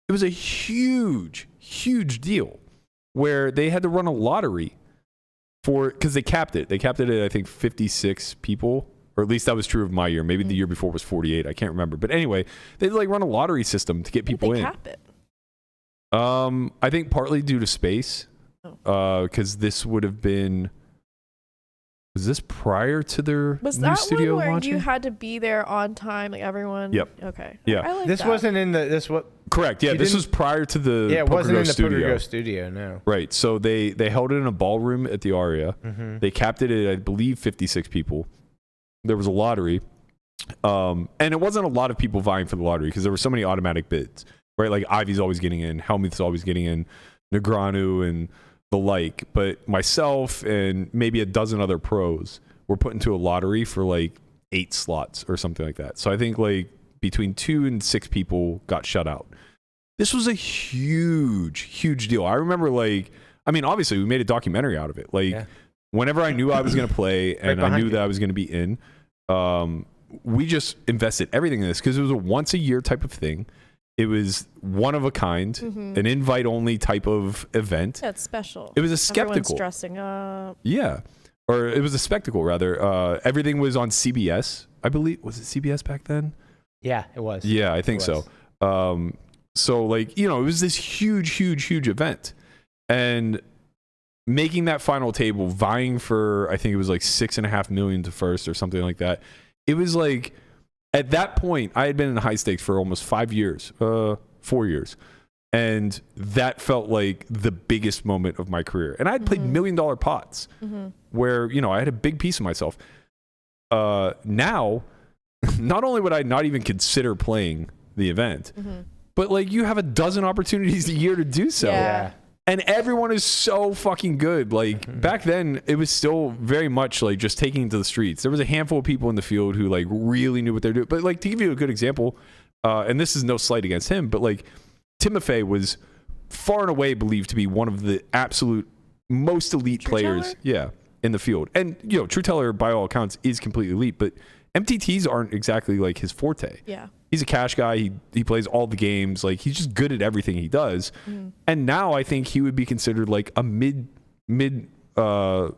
a huge deal where they had to run a lottery because they capped it. They capped it at, I think, 56 people, or at least that was true of my year. Maybe the year before was 48. I can't remember. But anyway, they like run a lottery system to get people they in. cap it? I think partly due to space, because this would have been. Was this prior to their Was new that studio one where launching? you had to be there on time, like everyone? Yep. Okay. Yeah. I like This that. wasn't in the this what? Correct. Yeah, You this didn't- was prior to the Yeah, it Poker wasn't Go in the studio. Poker Go studio. No. Right. So they held it in a ballroom at the Aria. Mm-hmm. They capped it at, I believe, 56 people. There was a lottery. And it wasn't a lot of people vying for the lottery because there were so many automatic bids, right? Like Ivy's always getting in, Helmuth's always getting in, Negranu and the like. But myself and maybe a dozen other pros were put into a lottery for like 8 slots or something like that. So I think like between 2 and 6 people got shut out. this was a huge deal. I remember, like, I mean, obviously we made a documentary out of it. Like, whenever I knew I was going to play and I knew that I was going to be in, we just invested everything in this because it was a once a year type of thing. It was one of a kind, an invite only type of event. Yeah, it's special. It was a spectacle. Everyone's dressing up. Yeah. Or it was a spectacle, rather. Everything was on CBS, I believe. Was it CBS back then? Yeah, it was. Yeah, I think so. So, like, you know, it was this huge event. And making that final table, vying for, I think it was like $6.5 million to first or something like that. It was like, at that point, I had been in high stakes for almost 4 years. And that felt like the biggest moment of my career. And I had played $1 million pots where, you know, I had a big piece of myself. Now, not only would I not even consider playing the event, but like you have a dozen opportunities a year to do so. Yeah. And everyone is so fucking good. Like back then, it was still very much like just taking it to the streets. There was a handful of people in the field who like really knew what they're doing. But like to give you a good example, and this is no slight against him, but like Timofey was far and away believed to be one of the absolute most elite players, in the field. And you know, True Teller by all accounts is completely elite, but MTTs aren't exactly like his forte. Yeah. He's a cash guy. He plays all the games. Like he's just good at everything he does. And now I think he would be considered like a mid I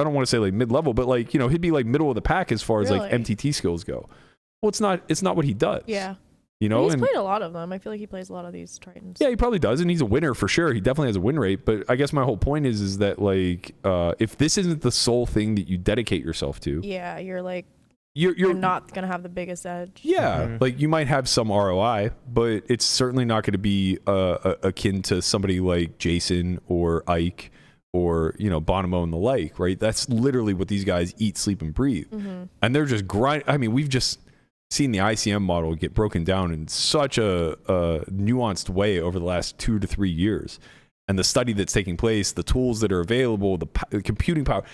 don't want to say like mid-level, but like, you know, he'd be like middle of the pack as far as like MTT skills go. Well, it's not what he does. Yeah. You know, he's played a lot of them. I feel like he plays a lot of these Tritons. Yeah, he probably does, and he's a winner for sure. He definitely has a win rate. But I guess my whole point is that like, if this isn't the sole thing that you dedicate yourself to, yeah, you're like, you're not gonna have the biggest edge. Yeah, like you might have some ROI, but it's certainly not going to be akin to somebody like Jason or Ike or, you know, Bonomo and the like, right? That's literally what these guys eat, sleep, and breathe, and they're just grind. I mean, we've just seen the ICM model get broken down in such a nuanced way over the last 2 to 3 years, and the study that's taking place, the tools that are available, the computing power.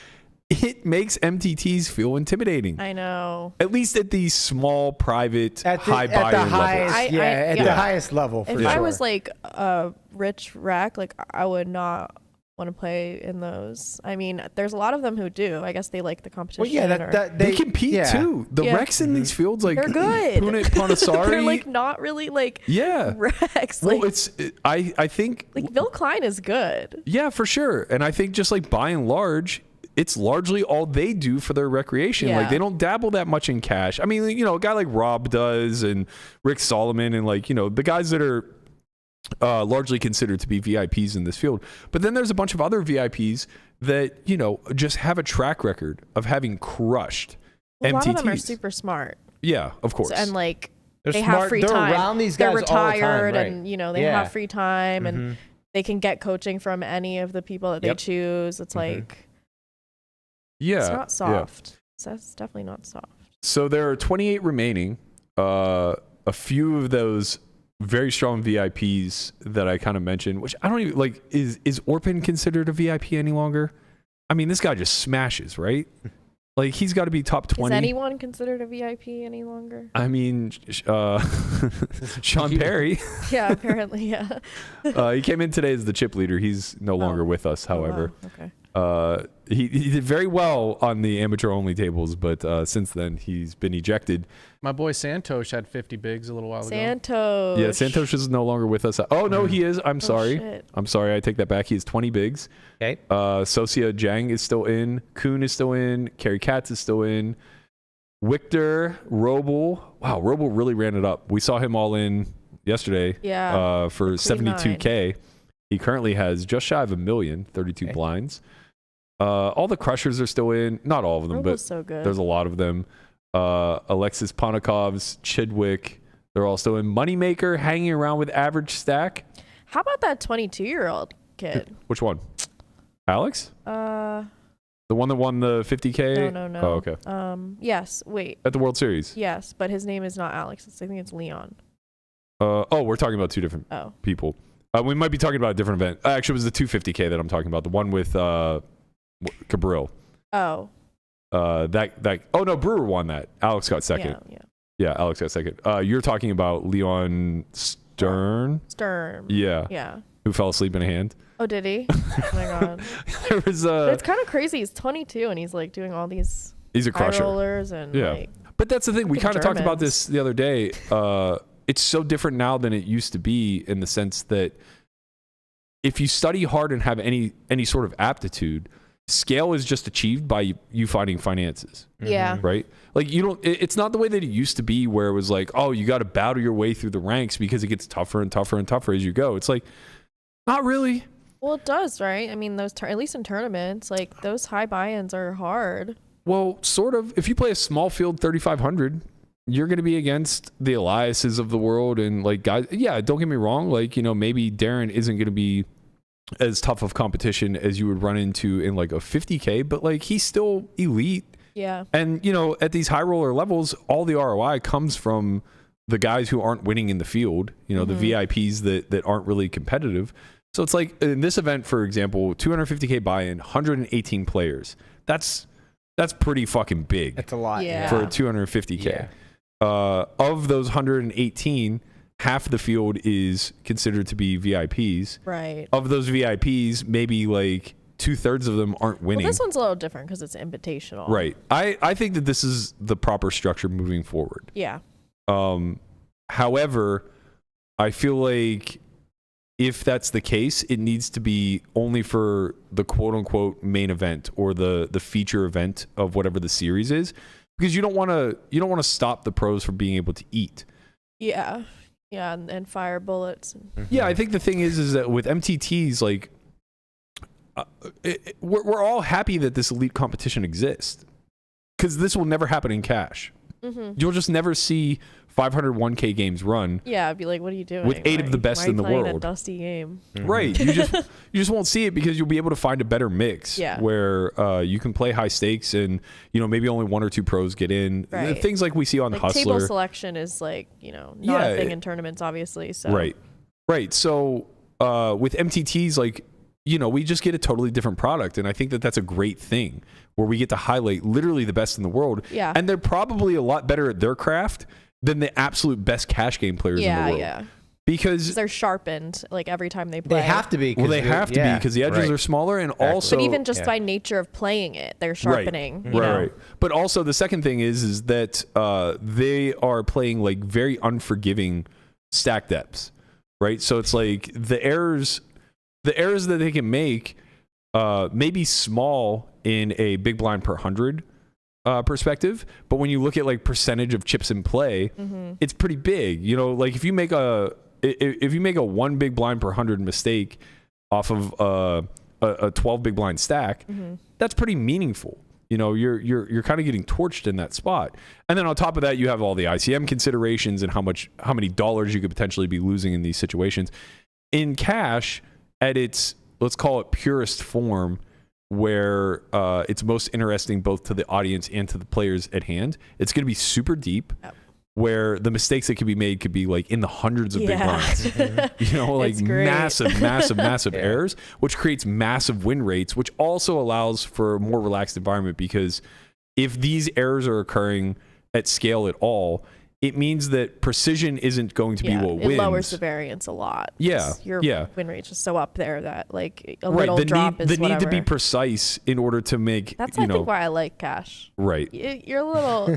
It makes MTTs feel intimidating. I know. At least at these small, private, high buy-in levels. At the highest level, for if sure. I was like a rich rack, like I would not want to play in those. I mean, there's a lot of them who do. I guess they like the competition. Well, yeah, they compete too. The wrecks in these fields, like they're good. Punit Panasari, they're like not really like wrecks. Well, like, I think like Bill Klein is good. Yeah, for sure. And I think just like by and large, it's largely all they do for their recreation. Yeah. Like they don't dabble that much in cash. I mean, you know, a guy like Rob does and Rick Solomon and like, you know, the guys that are largely considered to be VIPs in this field. But then there's a bunch of other VIPs that, you know, just have a track record of having crushed MTTs. A lot of them are super smart. Yeah, of course. And like They're they smart. have free They're time. around these They're guys all the time, retired right. and, you know, they have free time and they can get coaching from any of the people that they choose. It's like, it's not soft. That's definitely not soft. So there are 28 remaining. A few of those very strong VIPs that I kind of mentioned, which I don't even like. Is Orpin considered a VIP any longer? I mean, this guy just smashes, right? Like he's got to be top 20. Is anyone considered a VIP any longer? I mean, Sean Perry. Yeah, apparently, yeah. He came in today as the chip leader. He's no longer with us, however. Oh, wow. Okay. He did very well on the amateur only tables, but since then he's been ejected. My boy Santosh had 50 bigs a little while ago. Santosh. Yeah, Santosh is no longer with us. Oh no, he is. I'm sorry. Shit. I'm sorry. I take that back. He has 20 bigs. Okay. Sosia Jang is still in. Kuhn is still in. Kerry Katz is still in. Wichter, Roble. Wow, Roble really ran it up. We saw him all in yesterday. Yeah. For 72K. He currently has just shy of 1 million, 32 blinds. All the crushers are still in. Not all of them, but so good. there's a lot of them. Alexis Ponikovs, Chidwick, they're all still in. Moneymaker hanging around with average stack. How about that 22-year-old kid? Which one? Alex? The one that won the 50K? No. Oh, okay. Yes. Wait. At the World Series? Yes, but his name is not Alex. I think it's Leon. We're talking about two different people. We might be talking about a different event. Actually, it was the 250K that I'm talking about. The one with Cabril. Oh. Oh no, Brewer won that. Alex got second. Yeah. Alex got second. You're talking about Leon Stern. Yeah. Yeah. Who fell asleep in a hand. Oh, did he? Oh my god. There was But it's kind of crazy. He's 22 and he's like doing all these he's a high crusher. rollers and Yeah. like. But that's the thing. We Look at kind of the talked about Germans. this the other day. It's so different now than it used to be in the sense that if you study hard and have any sort of aptitude, scale is just achieved by you finding finances. Yeah. Right? Like you don't, it's not the way that it used to be where it was like, oh, you got to battle your way through the ranks because it gets tougher and tougher and tougher as you go. It's like, not really. Well, it does, right? I mean, those at least in tournaments, like those high buy-ins are hard. Well, sort of. If you play a small field 3,500, you're going to be against the Eliases of the world and like guys. Yeah, don't get me wrong. Like, you know, maybe Darren isn't going to be as tough of competition as you would run into in like a 50K, but like he's still elite. Yeah. And, you know, at these high roller levels, all the ROI comes from the guys who aren't winning in the field, you know, the VIPs that aren't really competitive. So it's like in this event, for example, 250K buy-in, 118 players. That's pretty fucking big. That's a lot. Yeah. For a 250K. Yeah. Of those 118, half the field is considered to be VIPs. Right. Of those VIPs, maybe like 2/3 of them aren't winning. Well, this one's a little different because it's invitational. Right. I think that this is the proper structure moving forward. Yeah. However, I feel like if that's the case, it needs to be only for the quote unquote main event or the feature event of whatever the series is, because you don't want to stop the pros from being able to eat. Yeah. Yeah. And fire bullets. Yeah, I think the thing is that with MTTs, like we're all happy that this elite competition exists because this will never happen in cash. You'll just never see 501K games run. Yeah, I'd be like, what are you doing? With 8 of the best why are in the you playing world. A dusty game. Right. You just won't see it because you'll be able to find a better mix where you can play high stakes and, you know, maying only 1 or 2 pros get in. Right. Things like we see on Like Hustler. table selection is like, you know, not a thing in tournaments, obviously. So. Right. So with MTTs, like, you know, we just get a totally different product. And I think that that's a great thing where we get to highlight literally the best in the world. Yeah. And they're probably a lot better at their craft than the absolute best cash game players in the world. Yeah. Because they're sharpened like every time they play. They have to be. Well, they have to be because the edges are smaller and also. But even just by nature of playing it, they're sharpening. Right. You know? Right. But also the second thing is that they are playing like very unforgiving stack depths, right? So it's like the errors that they can make may be small in a big blind per 100 perspective, but when you look at like percentage of chips in play, it's pretty big. You know, like if you make a 1 big blind per 100 mistake off of a 12 big blind stack, that's pretty meaningful. You know, you're kind of getting torched in that spot. And then on top of that, you have all the ICM considerations and how many dollars you could potentially be losing in these situations. In cash, at its, let's call it purest form, where it's most interesting both to the audience and to the players at hand, it's going to be super deep. Yep. Where the mistakes that could be made could be like in the hundreds of big blinds. You know, like It's great. massive errors, which creates massive win rates, which also allows for a more relaxed environment, because if these errors are occurring at scale at all, it means that precision isn't going to be what wins. It lowers the variance a lot. Yeah. Your win rate's just so up there that like a Right. little drop is the need to be whatever. precise in order to make, That's you I know, think why I like cash. right. You're a little.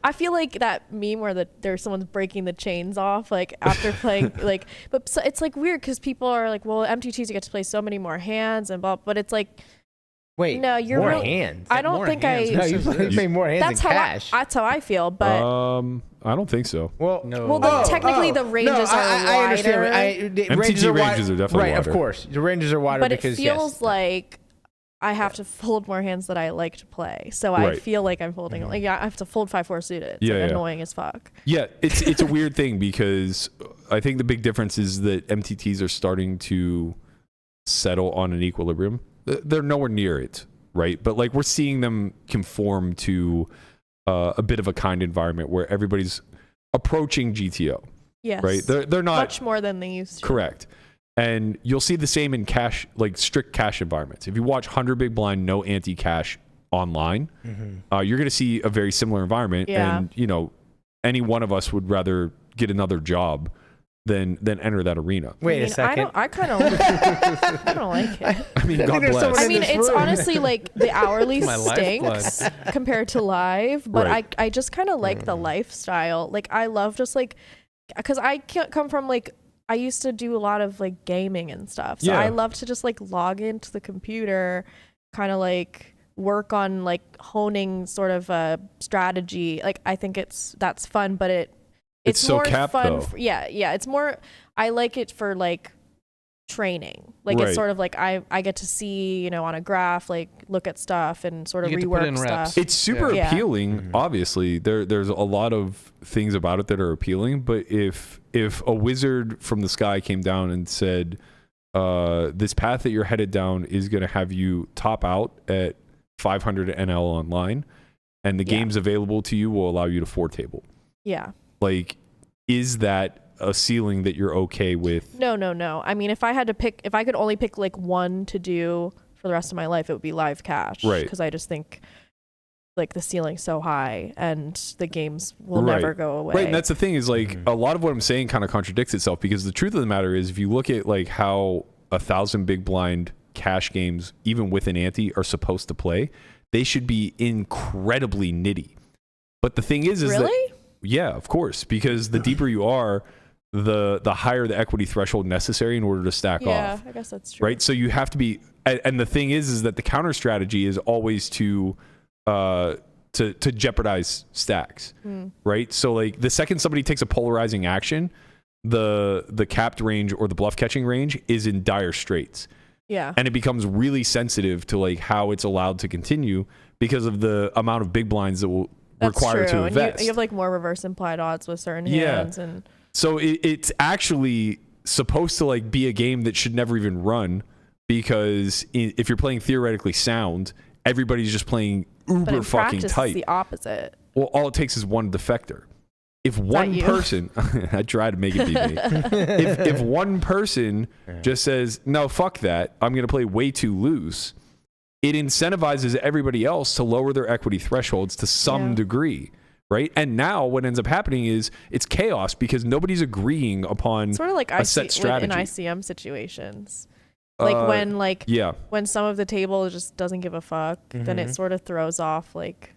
I feel like that meme where there's someone's breaking the chains off like after playing like, but it's like weird because people are like, well, MTTs you get to play so many more hands and blah, but it's like. Wait, no, you're more real, hands. I don't more think hands. No, you play more hands that's than how cash. that's how I feel, but. I don't think so. Well, No. Well, technically the ranges are I understand. wider. The MTT ranges are definitely right. wider. Of course, the ranges are wider But it because feels like I have to fold more hands that I like to play. So I Right. feel like I'm folding. Like I have to fold 5-4 suited. It's Yeah, like yeah. annoying as fuck. Yeah, it's a weird thing because I think the big difference is that MTTs are starting to settle on an equilibrium. They're nowhere near it, right? But like we're seeing them conform to a bit of a kind environment where everybody's approaching GTO, Yes. right? They're not much more than they used to. correct. And you'll see the same in cash, like strict cash environments. If you watch 100 Big Blind, no anti-cash online, you're going to see a very similar environment. Yeah. And, you know, any one of us would rather get another job then enter that arena. Wait I a mean, second. I kind of I don't like it. I mean, God there's bless. someone I in mean, this it's room. honestly like the hourly My lifeblood. stinks compared to live, but Right. I just kind of like the lifestyle. Like I love just like, because I can't come from like, I used to do a lot of like gaming and stuff. So Yeah. I love to just like log into the computer, kind of like work on like honing sort of a strategy. Like I think that's fun, but it's so more capped, fun. though. Yeah. It's more, I like it for like training. Like Right. it's sort of like I get to see, you know, on a graph, like look at stuff and sort of You get to put in rework reps. stuff. It's super Yeah. appealing. Obviously, there's a lot of things about it that are appealing. But if a wizard from the sky came down and said, "This path that you're headed down is going to have you top out at 500 NL online, and the Yeah. games available to you will allow you to 4-table," Yeah. like, is that a ceiling that you're okay with? No. I mean, if I could only pick like one to do for the rest of my life, it would be live cash. Right. Because I just think like the ceiling's so high and the games will Right. never go away. Right, and that's the thing is like a lot of what I'm saying kind of contradicts itself, because the truth of the matter is, if you look at like how 1,000 big blind cash games, even with an ante, are supposed to play, they should be incredibly nitty. But the thing is really? that, yeah, of course, because the deeper you are, the higher the equity threshold necessary in order to stack Yeah, off. I guess that's true. Right, so you have to be, and the thing is that the counter strategy is always to jeopardize stacks. Right, so like the second somebody takes a polarizing action, the capped range or the bluff catching range is in dire straits, Yeah. and it becomes really sensitive to like how it's allowed to continue because of the amount of big blinds that will That's require true. to And invest. you have like more reverse implied odds with certain Yeah. hands and So it's actually supposed to like be a game that should never even run, because if you're playing theoretically sound, everybody's just playing but uber in fucking practice tight. it's the opposite. Well, all it takes is one defector. If one you? person, I try to make it be me. If one person just says, no, fuck that, I'm going to play way too loose, it incentivizes everybody else to lower their equity thresholds to some Yeah. degree. Right. And now what ends up happening is it's chaos because nobody's agreeing upon Sort of like a set in strategy. ICM situations. Like when like Yeah. when some of the table just doesn't give a fuck, then it sort of throws off like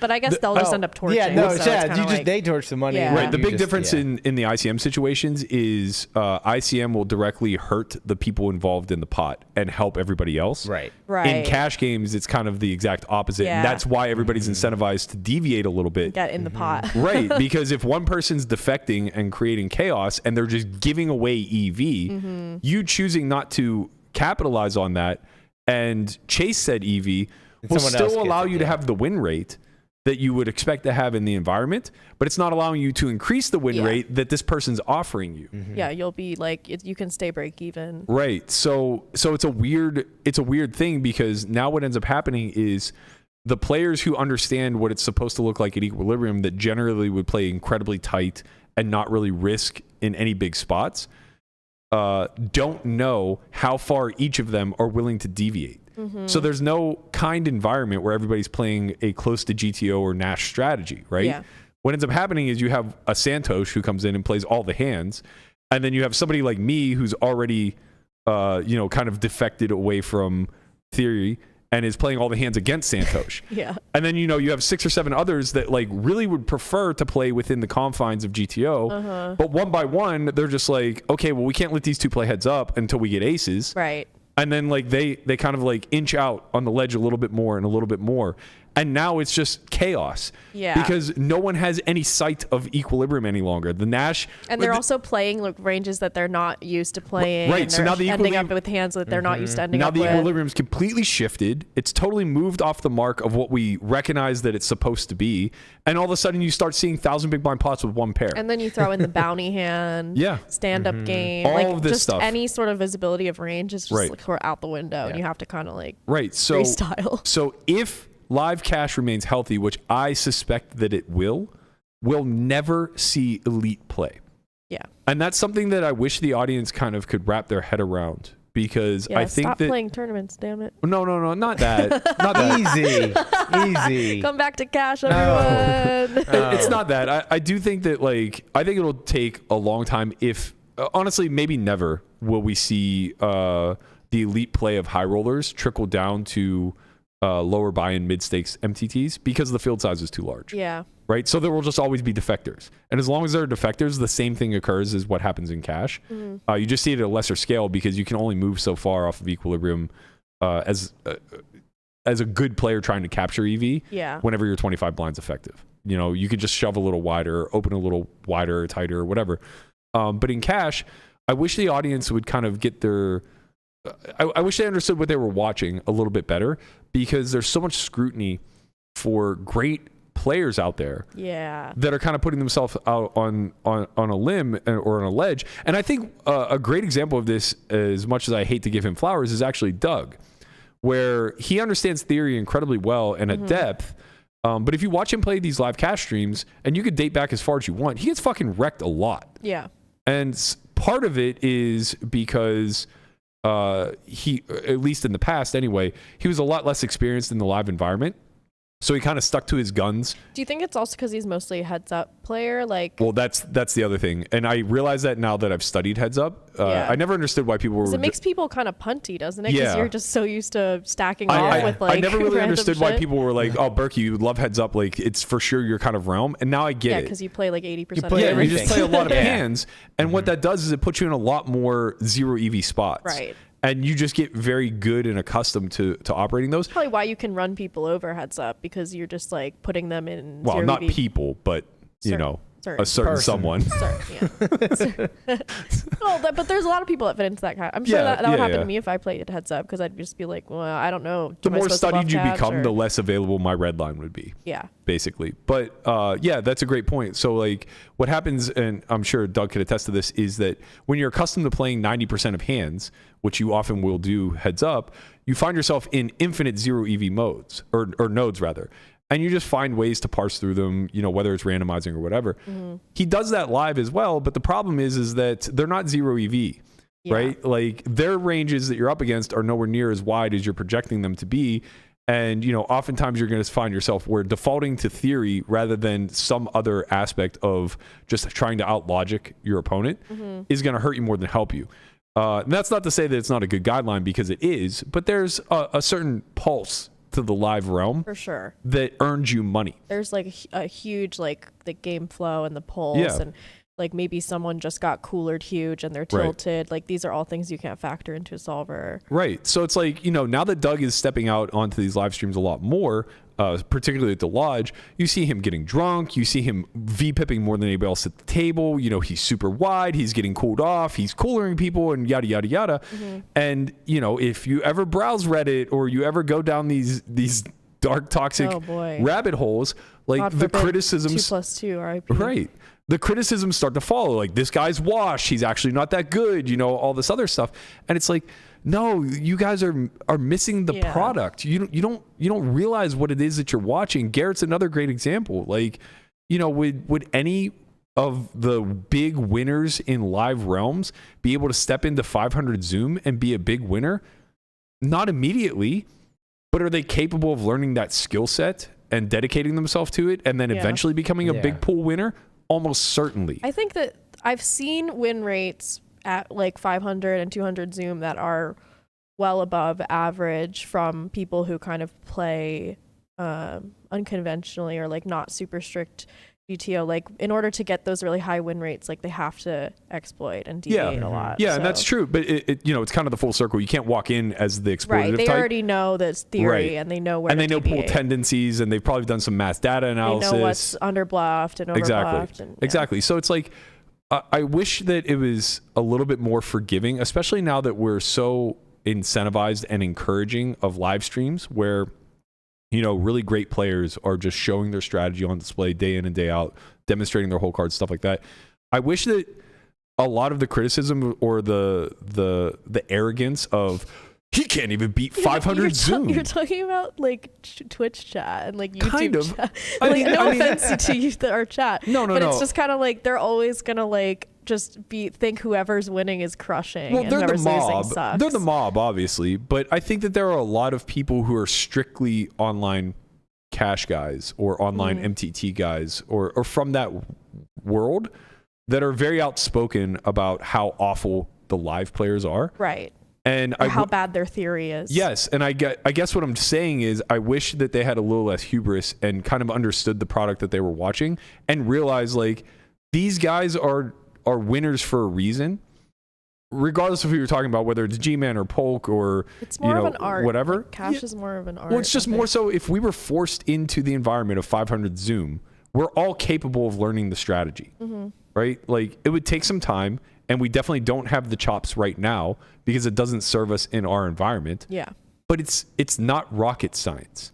but I guess The- they'll just end up torching. Yeah, no, so it's Chad, kinda you just like, day torch the money. Yeah. and Right. The you big just- difference yeah. in the ICM situations is ICM will directly hurt the people involved in the pot and help everybody else. Right. right. In cash games, it's kind of the exact opposite. Yeah. And that's why everybody's incentivized to deviate a little bit. get in the pot. Right. Because if one person's defecting and creating chaos and they're just giving away EV, you choosing not to capitalize on that and chase said EV will someone else still gets allow it, you to yeah. have the win rate that you would expect to have in the environment, but it's not allowing you to increase the win Yeah. rate that this person's offering you. Yeah, you'll be like you can stay break even. Right. So it's a weird thing, because now what ends up happening is the players who understand what it's supposed to look like at equilibrium, that generally would play incredibly tight and not really risk in any big spots, don't know how far each of them are willing to deviate. So there's no kind environment where everybody's playing a close to GTO or Nash strategy, right? Yeah. What ends up happening is you have a Santosh who comes in and plays all the hands, and then you have somebody like me who's already, kind of defected away from theory and is playing all the hands against Santosh. Yeah. And then, you have 6 or 7 others that like really would prefer to play within the confines of GTO. But one by one, they're just like, okay, well, we can't let these two play heads up until we get aces. Right. And then like they kind of like inch out on the ledge a little bit more and a little bit more. And now it's just chaos. Yeah. Because no one has any sight of equilibrium any longer. The Nash. And they're also playing like ranges that they're not used to playing. Right, and so they're now the ending up equilibrium- with hands that they're not used to ending Now up the with. equilibrium's completely shifted. It's totally moved off the mark of what we recognize that it's supposed to be. And all of a sudden you start seeing 1,000 big blind pots with one pair. And then you throw in the bounty hand, Yeah. stand-up game, All like of this just stuff. any sort of visibility of range is just Right. like sort of out the window, and you have to kind of like Right. So freestyle. So if live cash remains healthy, which I suspect that it will, we'll never see elite play. Yeah. And that's something that I wish the audience kind of could wrap their head around, because Yeah. I think stop that playing tournaments, damn it. no, not that. Not that. Easy. Come back to cash, everyone. It's not that. I do think that I think it'll take a long time, if honestly, maybe never will we see the elite play of high rollers trickle down to lower buy-in mid-stakes MTTs because the field size is too large. Yeah. Right? So there will just always be defectors. And as long as there are defectors, the same thing occurs as what happens in cash. You just see it at a lesser scale because you can only move so far off of equilibrium as a good player trying to capture EV whenever you're 25 blinds effective. You know, you could just shove a little wider, open a little wider, tighter, whatever. But in cash, I wish the audience would kind of get their... I wish they understood what they were watching a little bit better because there's so much scrutiny for great players out there that are kind of putting themselves out on a limb or on a ledge. And I think a great example of this, as much as I hate to give him flowers, is actually Doug, where he understands theory incredibly well and at depth. But if you watch him play these live cash streams, and you could date back as far as you want, he gets fucking wrecked a lot. Yeah. And part of it is because he, at least in the past anyway, he was a lot less experienced in the live environment. So he kind of stuck to his guns. Do you think it's also because he's mostly a heads up player? Well, that's the other thing. And I realize that now that I've studied heads up. I never understood why people were... It makes people kind of punty, doesn't it? Yeah. Because you're just so used to stacking off with like... I never really understood shit. why people were like, oh, Berkey, you love heads up. Like, it's for sure your kind of realm. And now I get it. Yeah, because you play like 80% of you everything. just play a lot of hands. And what that does is it puts you in a lot more zero EV spots. Right. And you just get very good and accustomed to operating those. Probably why you can run people over heads up, because you're just like putting them in well, zero not EV. people, but you know, a certain person. someone. But there's a lot of people that fit into that kind. I'm sure that would happen to me if I played heads up, because I'd just be like, well, I don't know. The more studied you become, the less available my red line would be. Yeah. Basically. But yeah, that's a great point. So like what happens, and I'm sure Doug could attest to this, is that when you're accustomed to playing 90% of hands, which you often will do heads up, you find yourself in infinite zero EV modes or nodes rather. And you just find ways to parse through them, you know, whether it's randomizing or whatever. He does that live as well, but the problem is that they're not zero EV, right? Like their ranges that you're up against are nowhere near as wide as you're projecting them to be. And, you know, oftentimes you're going to find yourself where defaulting to theory rather than some other aspect of just trying to out-logic your opponent is going to hurt you more than help you. And that's not to say that it's not a good guideline, because it is, but there's a certain pulse to the live realm for sure that earns you money. There's like a huge like the game flow and the pulse and like maybe someone just got coolered huge and they're tilted. Like these are all things you can't factor into a solver. Right. So it's like, you know, now that Doug is stepping out onto these live streams a lot more, particularly at the lodge, you see him getting drunk. You see him V-pipping more than anybody else at the table. You know, he's super wide. He's getting cooled off. He's coolering people and yada, yada, yada. And, you know, if you ever browse Reddit or you ever go down these dark, toxic rabbit holes, like God the forbid, criticisms... 2+2 RIP. Right. The criticisms start to follow. Like, this guy's washed. He's actually not that good. You know, all this other stuff. And it's like... No, you guys are missing the product. You don't realize what it is that you're watching. Garrett's another great example. Like, you know, would any of the big winners in live realms be able to step into 500 Zoom and be a big winner? Not immediately, but are they capable of learning that skill set and dedicating themselves to it and then eventually becoming a big pool winner? Almost certainly. I think that I've seen win rates at like 500 and 200 Zoom that are well above average from people who kind of play unconventionally or like not super strict GTO. Like in order to get those really high win rates, like they have to exploit and deviate a lot. Yeah, and that's true. But it you know, it's kind of the full circle. You can't walk in as the exploitative right. They type. already know this theory and they know where and to they know deviate. pool tendencies, and they've probably done some mass data analysis. They know what's under bluffed and over bluffed. And, Exactly. So it's like, I wish that it was a little bit more forgiving, especially now that we're so incentivized and encouraging of live streams where, you know, really great players are just showing their strategy on display day in and day out, demonstrating their whole cards, stuff like that. I wish that a lot of the criticism or the arrogance of, he can't even beat 500 Zoom. You're talking about like Twitch chat and like YouTube kind of. chat. Like, no offense to you, our chat. But it's just kind of like they're always gonna like just think whoever's winning is crushing. Well, and they're the whoever's losing mob. sucks. They're the mob, obviously. But I think that there are a lot of people who are strictly online cash guys or online MTT guys or from that world that are very outspoken about how awful the live players are. Right. And or how bad their theory is. Yes, and I guess what I'm saying is I wish that they had a little less hubris and kind of understood the product that they were watching and realized like these guys are winners for a reason. Regardless of who you're talking about, whether it's G-Man or Polk or it's more of an art. Whatever. Like, Cash is more of an art. Well, it's just more so if we were forced into the environment of 500 Zoom, we're all capable of learning the strategy, right? Like it would take some time, and we definitely don't have the chops right now because it doesn't serve us in our environment. Yeah. But it's not rocket science.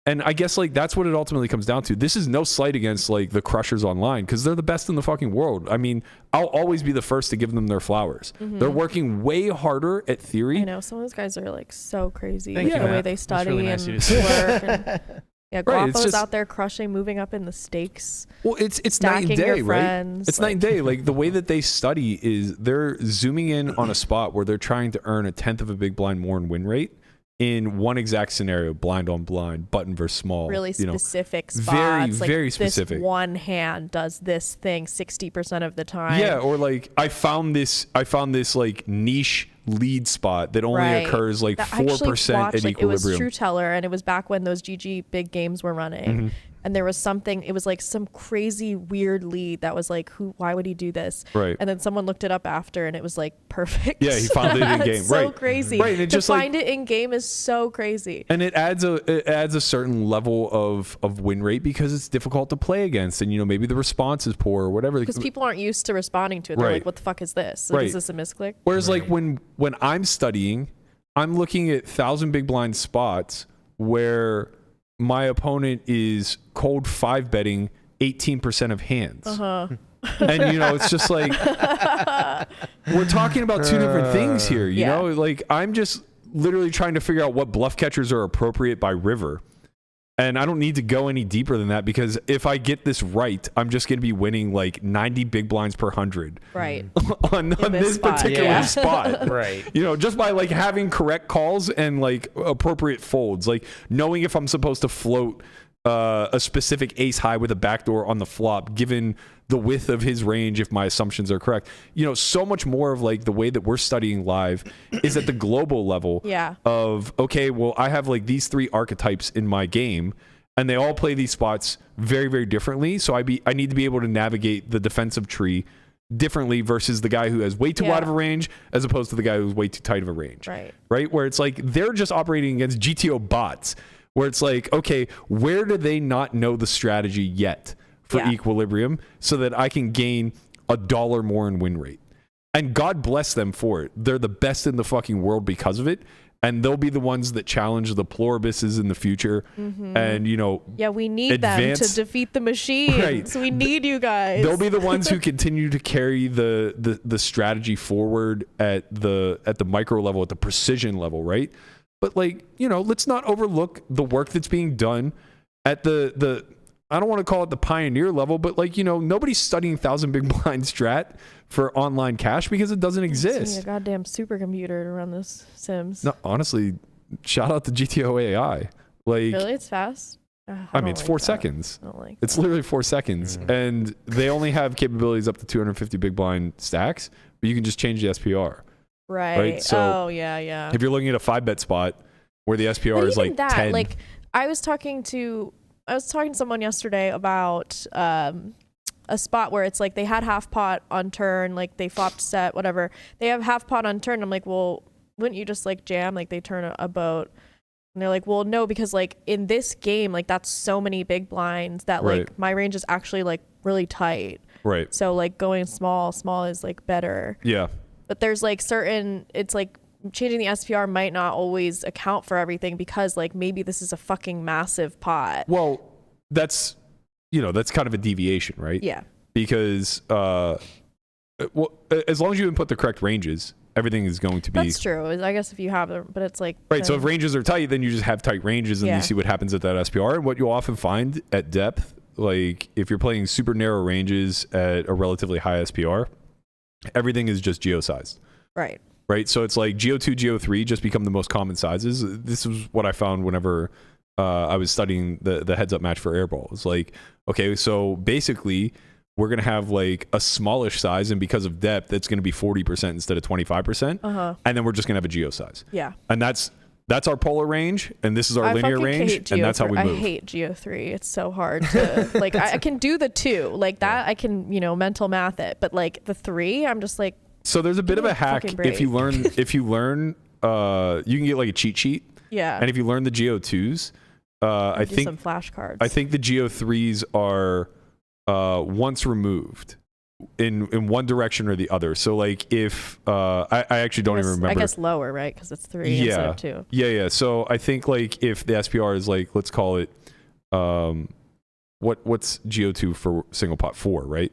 And I guess like that's what it ultimately comes down to. This is no slight against like the crushers online because they're the best in the fucking world. I mean, I'll always be the first to give them their flowers. They're working way harder at theory. I know some of those guys are like so crazy. Thank Like, you, the way Matt. they That's study really nice and of you to say. work. And, yeah, Right, it's Guapo's just- out there crushing, moving up in the stakes. Well, it's night stacking and your day, right? friends, It's night and day. Like the way that they study is they're zooming in on a spot where they're trying to earn 1/10 of a big blind more in win rate in one exact scenario, blind on blind, button versus small. Really you know. specific spots. Very, like, very specific. This one hand does this thing 60% of the time. Yeah, or like I found this like niche lead spot that only Right. occurs like That I actually 4% watched, at like, It was equilibrium. True Teller, and it was back when those GG big games were running. And there was something, it was like some crazy weird lead that was like, why would he do this? Right. And then someone looked it up after and it was like perfect. Yeah, he found it in game. It's so Right. crazy. Right, and it to just, like- find it in game is so crazy. And it adds a certain level of win rate because it's difficult to play against, and you know maybe the response is poor or whatever. Because people aren't used to responding to it. They're Right. like, what the fuck is this? Like, Right. is this a misclick? Whereas like when I'm studying, I'm looking at 1,000 big blind spots where my opponent is cold 5 betting 18% of hands. And you know, it's just like we're talking about two different things here, you Yeah. know? Like I'm just literally trying to figure out what bluff catchers are appropriate by river. And I don't need to go any deeper than that because if I get this right, I'm just going to be winning like 90 big blinds per 100 Right. on this this spot. particular Yeah. spot. Right. You know, just by like having correct calls and like appropriate folds, like knowing if I'm supposed to float a specific ace high with a backdoor on the flop, given the width of his range, if my assumptions are correct. You know, so much more of like the way that we're studying live is at the global level Yeah. of, okay, well, I have like these 3 archetypes in my game and they all play these spots very, very differently. So I need to be able to navigate the defensive tree differently versus the guy who has way too wide of a range as opposed to the guy who's way too tight of a range. Right. Where it's like they're just operating against GTO bots where it's like, okay, where do they not know the strategy yet for equilibrium so that I can gain $1 more in win rate? And God bless them for it. They're the best in the fucking world because of it. And they'll be the ones that challenge the pluribuses in the future. And, you know, Yeah, we need them to defeat the machines. Right. We need you guys. They'll be the ones who continue to carry the strategy forward at the micro level, at the precision level, right? But like, you know, let's not overlook the work that's being done at the I don't want to call it the pioneer level, but like, you know, nobody's studying 1,000 big blind strat for online cash because it doesn't You need exist. a goddamn supercomputer to run this Sims. No, honestly, shout out to GTO AI. Like, Really? It's fast? I mean, it's 4 seconds. I don't like It's literally 4 seconds. And they only have capabilities up to 250 big blind stacks, but you can just change the SPR. Right. So oh, yeah. if you're looking at a 5-bet spot where the SPR But is even like that, 10. like, I was talking to someone yesterday about a spot where it's like they had half pot on turn, like they flopped set, whatever. They have half pot on turn. I'm like, well, wouldn't you just like jam? Like they turn a boat. And they're like, well, no, because like in this game, like that's so many big blinds that like Right. my range is actually like really tight. Right. So like going small is like better. Yeah. But there's like it's like changing the SPR might not always account for everything because like maybe this is a fucking massive pot. Well, that's kind of a deviation, right? Yeah. Because well, as long as you input the correct ranges, everything is going to be That's true. I guess if you have them, but it's like right. So if ranges are tight, then you just have tight ranges and Yeah. you see what happens at that SPR. And what you'll often find at depth, like if you're playing super narrow ranges at a relatively high SPR, everything is just geo-sized. right. Right. So it's like Geo2, Geo3 just become the most common sizes. This is what I found whenever I was studying the heads up match for airball. It's like, okay, so basically we're going to have like a smallish size, and because of depth, it's going to be 40% instead of 25%. And then we're just going to have a geo size. Yeah. And that's our polar range, and this is our linear range, and that's how we move. I hate Geo 3. It's so hard to like. I can do the 2 like that. I can mental math it, but like the 3, I'm just like. So there's a bit of a hack if you learn. You can get like a cheat sheet. Yeah. And if you learn the Geo 2s, I think some flashcards. I think the Geo 3s are once removed in one direction or the other. So like if I actually don't even remember. I guess lower, right? Because it's 3 instead of 2. Yeah. So I think like if the SPR is like, let's call it what's Geo2 for single pot? 4, right?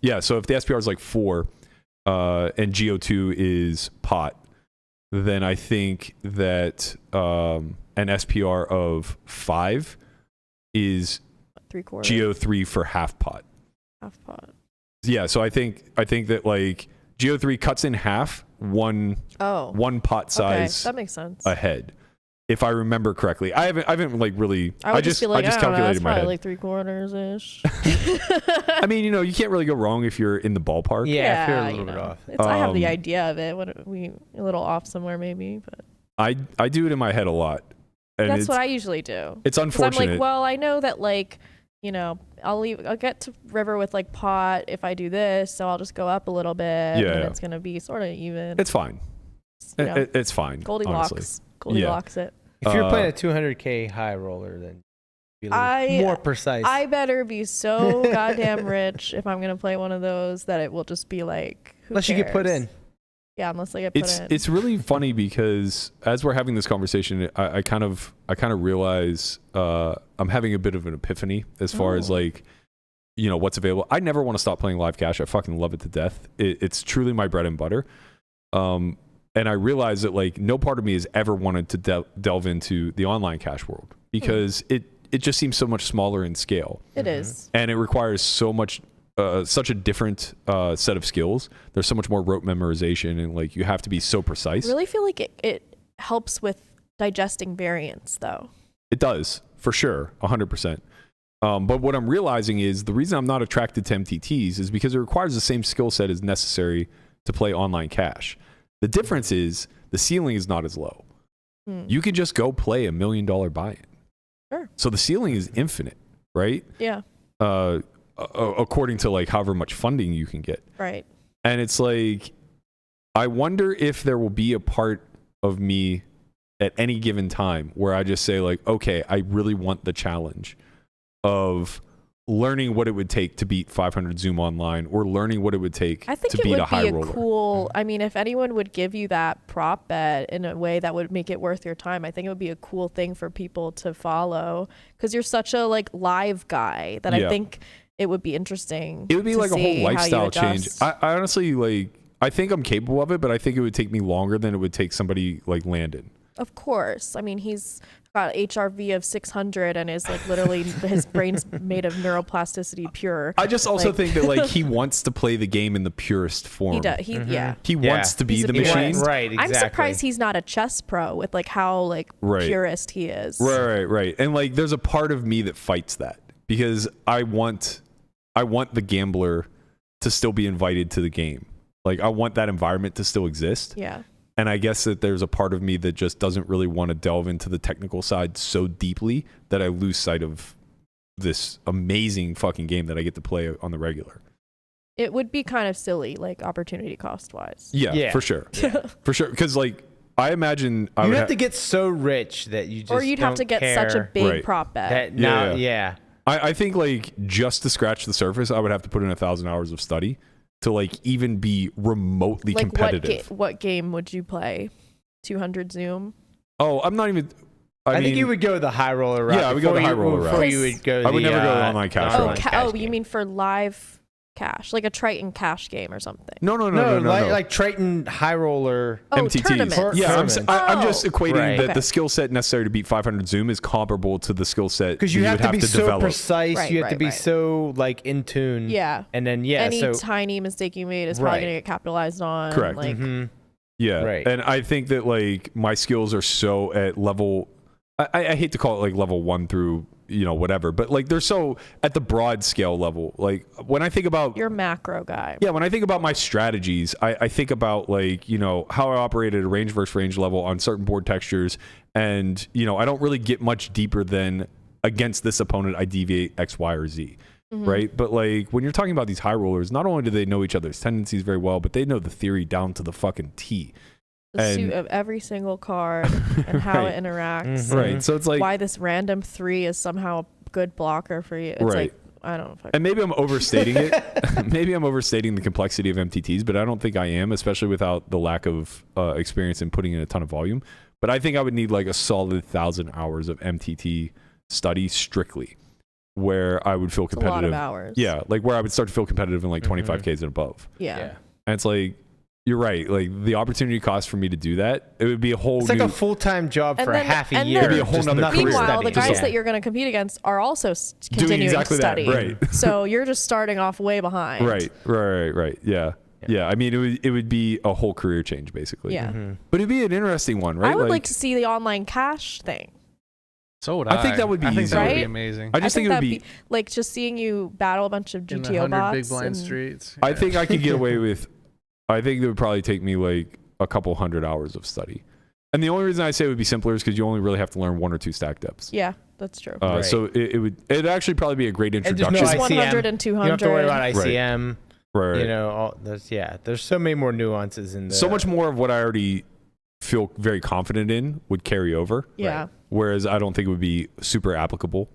Yeah. So if the SPR is like 4 and Geo2 is pot, then I think that an SPR of 5 is 3/4 Geo3 for half pot. Half pot. Yeah, so I think that like Geo 3 cuts in half one pot size. That makes sense. Ahead, if I remember correctly. I haven't like really. I just feel like, I just calculated in my head. Like 3/4 ish. I mean, you can't really go wrong if you're in the ballpark. Yeah, if you're a little bit off. I have the idea of it. What we a little off somewhere maybe, but I do it in my head a lot. And that's what I usually do. It's unfortunate. I'm like, well, I know that like. I'll get to river with like pot if I do this, so I'll just go up a little bit, and it's gonna be sort of even. It's fine. It's fine. Goldilocks it. If you're playing a 200K high roller, then be a little more precise. I better be so goddamn rich if I'm gonna play one of those that it will just be like. Unless you get put in. Yeah, unless I get put in. It's really funny because as we're having this conversation, I kind of realize I'm having a bit of an epiphany as far as like, what's available. I never want to stop playing live cash. I fucking love it to death. It's truly my bread and butter. And I realize that like no part of me has ever wanted to delve into the online cash world because it just seems so much smaller in scale. It is. And it requires such a different set of skills. There's so much more rote memorization, and like you have to be so precise. I really feel like it helps with digesting variance, though. It does, for sure, 100%. But what I'm realizing is the reason I'm not attracted to MTTs is because it requires the same skill set as necessary to play online cash. The difference is the ceiling is not as low. You can just go play $1 million buy-in. Sure. So the ceiling is infinite, right? Yeah. According to like however much funding you can get. Right. And it's like, I wonder if there will be a part of me at any given time where I just say like, okay, I really want the challenge of learning what it would take to beat 500 Zoom online, or learning what it would take to beat a high roller. I think it would be a cool, I mean, if anyone would give you that prop bet in a way that would make it worth your time, I think it would be a cool thing for people to follow, because you're such a like live guy that I think it would be interesting. It would be like a whole lifestyle change. I honestly like, I think I'm capable of it, but I think it would take me longer than it would take somebody like Landon. Of course. I mean, he's got HRV of 600 and is like literally his brain's made of neuroplasticity pure. I just also think that like he wants to play the game in the purest form. He does. He wants to be the machine. Right, exactly. I'm surprised he's not a chess pro with like how like purist he is. Right. And like there's a part of me that fights that because I want the gambler to still be invited to the game. Like I want that environment to still exist. Yeah. And I guess that there's a part of me that just doesn't really want to delve into the technical side so deeply that I lose sight of this amazing fucking game that I get to play on the regular. It would be kind of silly, like opportunity cost wise. Yeah. For sure. For sure. Because like I imagine I would would have to get so rich that you just or you'd have to get such a big prop bet. I think like just to scratch the surface, I would have to put in 1,000 hours of study to like even be remotely like competitive. What game would you play? 200 Zoom? Oh, I'm not even. I think you would go the high roller route. Yeah, I would go the high roller route. Before you would go. I would never go online cash. You mean for live cash, like a Triton cash game or something? No. Like Triton high roller MTTs. Tournaments. Yeah, I'm just equating that the skill set necessary to beat 500 Zoom is comparable to the skill set because you have to be so develop. precise. You have to be so like in tune. Yeah, and then any tiny mistake you made is probably gonna get capitalized on. Correct. Like, Yeah, and I think that like my skills are so at level. I hate to call it like level 1 through whatever. But like they're so at the broad scale level. Like when I think about You're a macro guy. yeah, when I think about my strategies, I think about like, how I operate at a range versus range level on certain board textures. And, I don't really get much deeper than against this opponent, I deviate X, Y, or Z. Right. But like when you're talking about these high rollers, not only do they know each other's tendencies very well, but they know the theory down to the fucking T. The suit of every single card and how Right. it interacts. Right. So it's like why this random 3 is somehow a good blocker for you. It's Right. like, I don't know. And maybe I'm overstating it. Maybe I'm overstating the complexity of MTTs, but I don't think I am, especially without the lack of experience in putting in a ton of volume. But I think I would need like a solid 1,000 hours of MTT study strictly, where I would feel It's a competitive. lot of hours. Yeah, like where I would start to feel competitive in like 25Ks and above. Yeah. And it's like, you're right. Like the opportunity cost for me to do that, it would be a whole It's new. like a full-time job And for then- half a and year. then- It'd be a whole just nother nothing career. Meanwhile, the studying. guys Yeah. that you're going to compete against are also Doing continuing exactly to that, study. right. So you're just starting off way behind. Right. Yeah. I mean, it would be a whole career change basically. Yeah. But it'd be an interesting one, right? I would like to see the online cash thing. So would I. I think that would be I think easy. that would be Right? amazing. I just think it would that'd be. like just seeing you battle a bunch of In the GTO 100 bots. big blind and- streets. I think I could get away with. I think it would probably take me like a couple hundred hours of study. And the only reason I say it would be simpler is because you only really have to learn 1 or 2 stack depths. Yeah, that's true. Right. So it'd actually probably be a great And there's introduction. no Just ICM. 100 and You don't have to worry about 200. ICM. Right. There's so many more nuances in there. So much more of what I already feel very confident in would carry over. Yeah. Whereas I don't think it would be super applicable.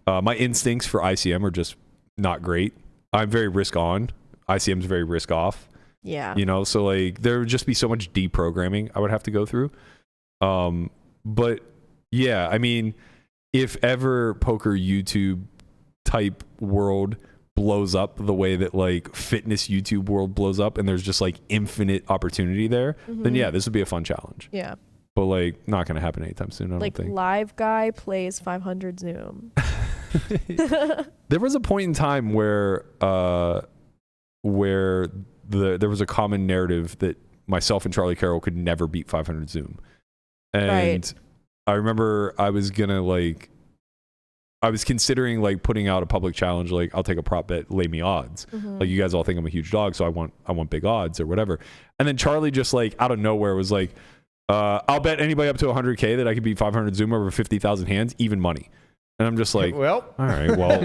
My instincts for ICM are just not great. I'm very risk on. ICM's very risk off. Yeah. So like there would just be so much deprogramming I would have to go through. But yeah, I mean, if ever poker YouTube type world blows up the way that like fitness YouTube world blows up and there's just like infinite opportunity there, then yeah, this would be a fun challenge. Yeah. But like not going to happen anytime soon, I Like don't think. live guy plays 500 Zoom. There was a point in time where there was a common narrative that myself and Charlie Carroll could never beat 500 Zoom. And Right. I remember I was considering like putting out a public challenge, like I'll take a prop bet, lay me odds. Like you guys all think I'm a huge dog, so I want big odds or whatever. And then Charlie just like out of nowhere was like, I'll bet anybody up to 100K that I could beat 500 Zoom over 50,000 hands, even money. And I'm just like, Well, all right, well,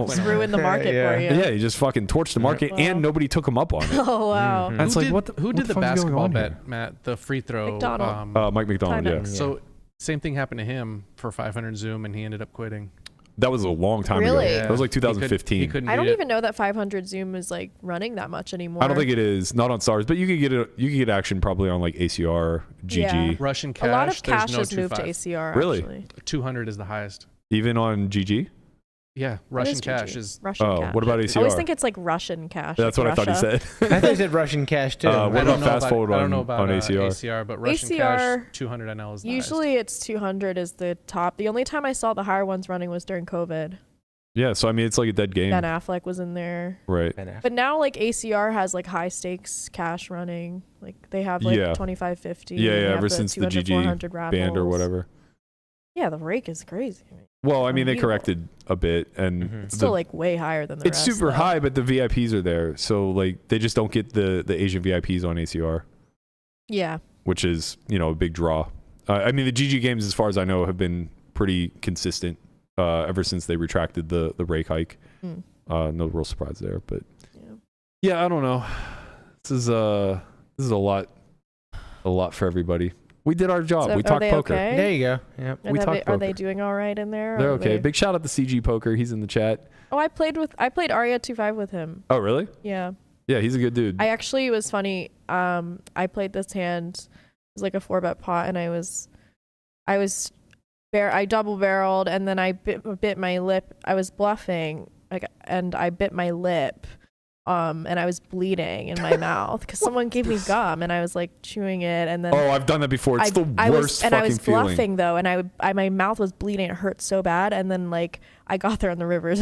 Just ruin the market Yeah. for you. yeah, he just fucking torched the market, Wow. and nobody took him up on it. Oh, wow. And it's like, what the, who what did the fuck is going basketball on bet, here? Matt? The free throw. McDonald. Mike McDonald, yeah. Timex. So same thing happened to him for 500 Zoom, and he ended up quitting. That was a long time Really? ago. Yeah. That was like 2015. He couldn't I don't beat it. even know that 500 Zoom is like running that much anymore. I don't think it is. Not on stars, but you could get action probably on like ACR, GG. Yeah. Russian cash. A lot of cash there's no has moved to 2.5. ACR. Really? Actually. 200 is the highest. Even on GG? Yeah, What Russian is cash GG? is. Russian Oh, cash. what about I ACR? always think it's like Russian cash. That's like what I thought he Russia. said. I thought he said Russian cash too. What I about don't know fast about, forward I don't on- know about on ACR? ACR, but Russian ACR cash 200 NL is the Usually it's 200 is the top. The only time I saw the higher ones running was during COVID. Yeah, so I mean, it's like a dead game. Ben Affleck was in there. Right. But now like ACR has like high stakes cash running. Like they have like Yeah. 25, 50. Yeah, and they yeah, have ever the since the 200, GG 400 band or raffles. whatever. Yeah, the rake is crazy. Well, I mean, they Unbelievable. corrected a bit, and It's still like way higher than the it's rest, super though. high, but the VIPs are there, so like they just don't get the Asian VIPs on ACR, Yeah. which is a big draw. I mean, the GG games, as far as I know, have been pretty consistent ever since they retracted the rake hike. No real surprise there, but yeah, I don't know. This is a lot for everybody. We did our job. So we are talked they poker. okay? There you go. Yep. We talked Are they poker. doing all right in there? They're Are okay. they- Big shout out to CG Poker. He's in the chat. Oh, I played Arya 2-5 with him. Oh, really? Yeah. Yeah, he's a good dude. I actually, it was funny. I played this hand. It was like a 4-bet pot, and I double barreled, and then I bit my lip. I was bluffing, and I bit my lip, and I was bleeding in my mouth because someone gave me gum and I was like chewing it, and then Oh, I've done that before. It's the worst I was fucking feeling. bluffing though, and my mouth was bleeding. It hurt so bad, and then like I got there on the rivers,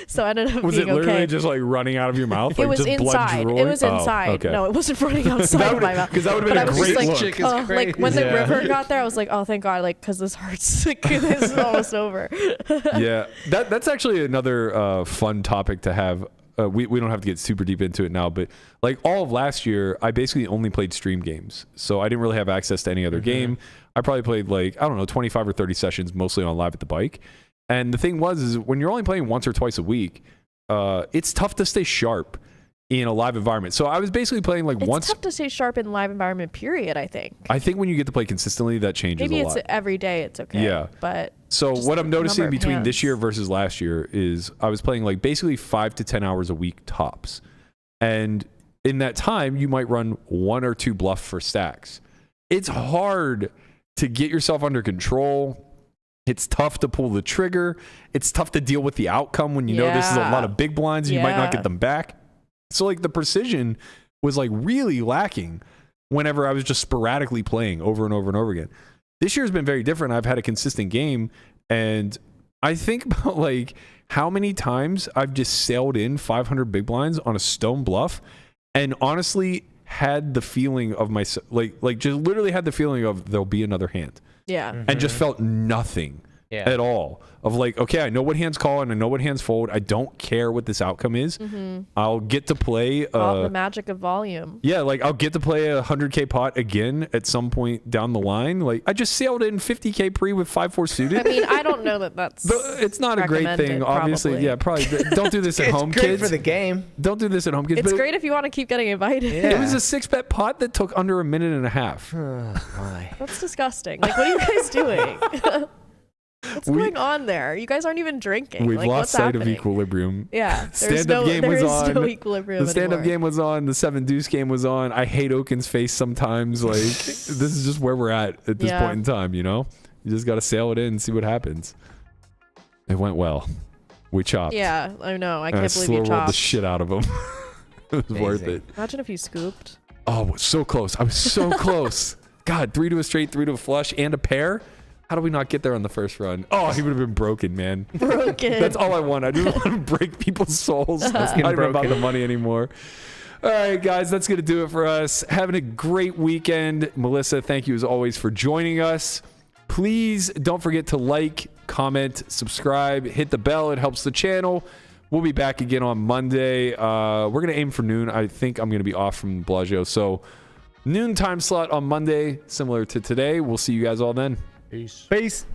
so I ended up Was being it literally okay. just like running out of your mouth? Like It was just blood inside. drooling? It was Oh, inside. okay. No, it wasn't running outside of my mouth. Because that would have But been I a was just great like, look. Chick is like crazy. when the Yeah. river got there, I was like, oh, thank God, like because this hurts. Like, this is almost over. Yeah, that's actually another fun topic to have. We don't have to get super deep into it now, but like all of last year, I basically only played stream games. So I didn't really have access to any other game. I probably played like, I don't know, 25 or 30 sessions, mostly on Live at the Bike. And the thing is when you're only playing once or twice a week, it's tough to stay sharp in a live environment. So I was basically playing like It's once. tough to stay sharp in live environment, period, I think. I think when you get to play consistently, that changes Maybe a it's lot. every day, it's okay. Yeah. But So just what I'm the noticing number of between this hands. year versus last year is I was playing like basically 5 to 10 hours a week tops. And in that time, you might run 1 or 2 bluff for stacks. It's hard to get yourself under control. It's tough to pull the trigger. It's tough to deal with the outcome when you know this is a Yeah. lot of big blinds and you might not Yeah. get them back. So like the precision was like really lacking whenever I was just sporadically playing over and over and over again. This year's been very different. I've had a consistent game, and I think about like how many times I've just sailed in 500 big blinds on a stone bluff and honestly had the feeling of my like just literally had the feeling of there'll be another hand. yeah. And just felt nothing Yeah. at all of like, okay, I know what hands call and I know what hands fold. I don't care what this outcome is. I'll get to play The magic of volume. yeah, like I'll get to play a 100K pot again at some point down the line. Like I just sailed in 50K pre with 5-4 suited. I mean, I don't know that that's. It's not a great thing, recommended, obviously. probably. Yeah, probably. Don't do this at It's home, great kids. for the game. Don't do this at home, kids. It's But great if you want to keep getting invited. Yeah. It was a 6-bet pot that took under a minute and a half. Oh, my. That's disgusting. Like, what are you guys doing? What's going on there? You guys aren't even drinking. We've like, lost what's sight happening? of equilibrium. Yeah, Stand-up game was on. no equilibrium The stand-up anymore. game was on. The 7 deuce game was on. I hate Oaken's face sometimes. Like this is just where we're at this Yeah. point in time. You know, you just got to sail it in and see what happens. It went well. We chopped. Yeah, I know. I And I can't believe you slow rolled the chopped. shit out of them. It was worth Amazing. it. Imagine if you scooped. Oh, so close. I was so close. God, 3 to a straight, 3 to a flush, and a pair. How do we not get there on the first run? Oh, he would have been broken, man. Broken. That's all I want. I just want to break people's souls. It's not even about the money anymore. All right, guys, that's going to do it for us. Having a great weekend. Melissa, thank you as always for joining us. Please don't forget to like, comment, subscribe, hit the bell. It helps the channel. We'll be back again on Monday. We're going to aim for noon. I think I'm going to be off from Bellagio. So noon time slot on Monday, similar to today. We'll see you guys all then. Peace. Peace.